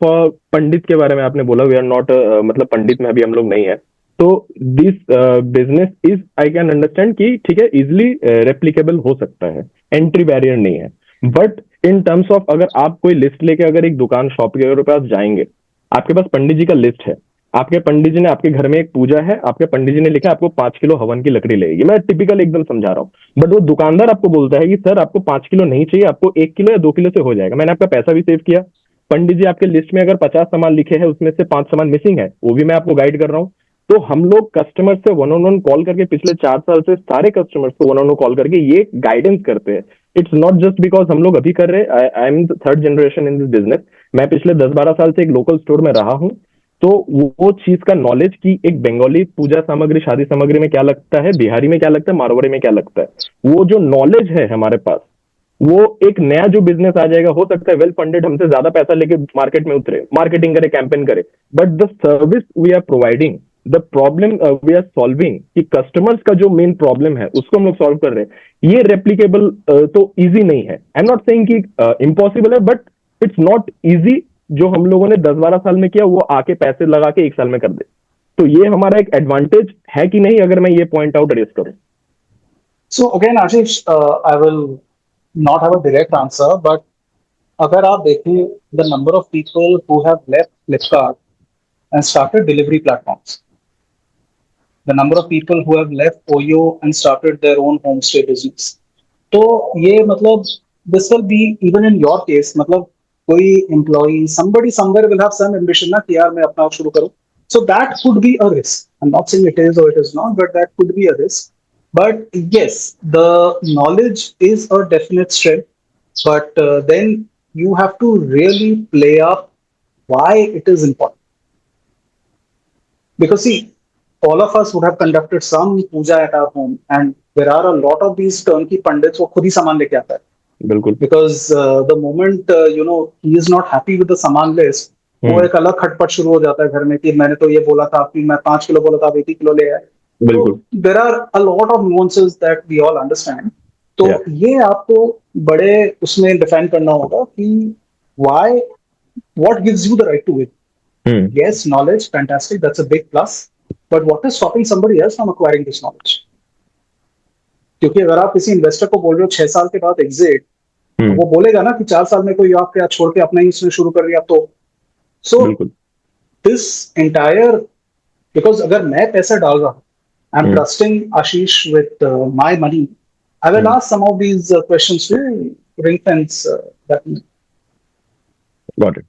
फॉर पंडित के बारे में आपने बोला वी आर नॉट, मतलब पंडित में अभी हम लोग नहीं है. तो this business is, I can understand कि ठीक है, इजिली रेप्लीकेबल हो सकता है, एंट्री बैरियर नहीं है. बट इन टर्म्स ऑफ अगर आप कोई लिस्ट लेके अगर एक दुकान शॉप के पास जाएंगे, आपके पास पंडित जी का लिस्ट है, आपके पंडित जी ने, आपके घर में एक पूजा है, आपके पंडित जी ने लिखा आपको 5 किलो हवन की लकड़ी लगेगी. मैं टिपिकल एकदम समझा रहा हूँ, बट वो दुकानदार आपको बोलता है कि सर आपको 5 किलो नहीं चाहिए, आपको 1 किलो या 2 किलो से हो जाएगा. मैंने आपका पैसा भी सेव किया. पंडित जी आपके लिस्ट में अगर 50 सामान लिखे हैं, उसमें से 5 सामान मिसिंग है, वो भी मैं आपको गाइड कर रहा हूँ. तो हम लोग कस्टमर से वन ऑन वन कॉल करके पिछले 4 साल से सारे कस्टमर्स को वन ऑन वन कॉल करके ये गाइडेंस करते हैं. इट्स नॉट जस्ट बिकॉज हम लोग अभी कर रहे हैं. I am third generation in this business. मैं पिछले 10-12 साल से एक लोकल स्टोर में रहा हूँ. तो वो चीज का नॉलेज की एक बंगाली पूजा सामग्री, शादी सामग्री में क्या लगता है, बिहारी में क्या लगता है, मारवाड़ी में क्या लगता है, वो जो नॉलेज है हमारे पास, वो एक नया जो बिजनेस आ जाएगा, हो सकता है वेल फंडेड हमसे ज्यादा पैसा लेके मार्केट में उतरे, मार्केटिंग करे, कैंपेन करे, but the service we are providing, the problem we are solving, कि कस्टमर्स का जो मेन प्रॉब्लम है उसको हम लोग सॉल्व कर रहे हैं. ये रेप्लीकेबल तो इजी नहीं है. आई एम नॉट सेइंग कि इम्पॉसिबल है, बट इट्स नॉट इजी. जो हम लोगों ने 10-12 साल में किया, वो आके पैसे लगा के 1 साल में कर दे. तो ये हमारा एक एडवांटेज है कि नहीं, अगर मैं ये पॉइंट आउट रेस करूं. So again, Ashish, I will not have a direct answer, but अगर आप देखें the number of people who have left Flipkart and started delivery platforms, the number of people who have left Oyo and started their own homestay business, तो ये मतलब this will be even in your case, मतलब कोई employee, somebody somewhere will have some ambition ना कि यार मैं अपना शुरू करूँ. So that could be a risk. I'm not saying it is or it is not, but that could be a risk. But yes, the knowledge is a definite strength, but then you have to really play up why it is important. Because see, all of us would have conducted some puja at our home, and there are a lot of these turnkey pandits वो खुद ही सामान लेके आता है. बिल्कुल. Because the moment he is not happy with the saman list, वो एक अलग खटपट शुरू हो जाता है घर में कि मैंने तो ये बोला था आपकी, मैं 5 किलो बोला था, आप 1 किलो ले आए. बिल्कुल. So there are a lot of nuances that we all understand. तो ये आपको बड़े उसमें डिफाइन करना होगा कि why, what gives you the right to win. Yes, knowledge, fantastic, that's a big plus. But what is stopping somebody else from acquiring this knowledge? क्योंकि अगर आप किसी इन्वेस्टर को बोल रहे हो 6 साल के बाद एग्जिट, तो वो बोलेगा ना कि 4 साल में कोई आपके छोड़ के अपना ही इसमें शुरू कर लिया. तो सो दिस एंटायर, बिकॉज अगर मैं पैसा डाल रहा हूँ, I am trusting Ashish with my money, I will ask some of these questions to ring fence that. Got it.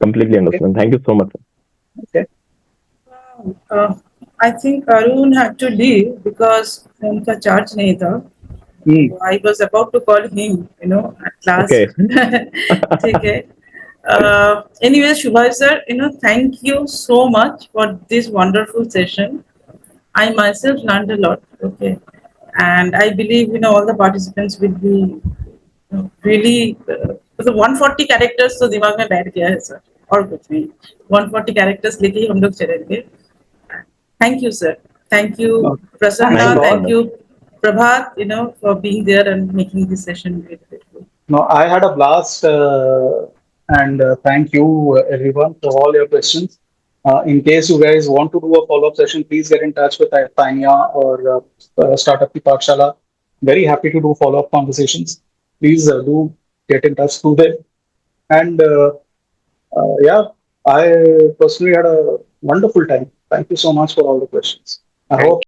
Completely understand. Thank you so much. Okay. I think Arun had to leave because उनका charge नहीं था. I was about to call him, at last. Okay. Okay. Anyway, Subhayu sir, thank you so much for this wonderful session. I myself learned a lot. Okay. And I believe, all the participants will be really, the 140 characters तो दिमाग में बैठ गया है sir और कुछ नहीं 140 characters लेके ही हम लोग चलेंगे. Thank you, sir. Thank you, Prasanna. Thanks a lot. Thank you, Prabhat, for being there and making this session beautiful. No, I had a blast, and thank you everyone for all your questions. In case you guys want to do a follow-up session, please get in touch with Tanya or Startup Ki Pathshala. Very happy to do follow-up conversations. Please do get in touch through there. And yeah, I personally had a wonderful time. Thank you so much for all the questions. I hope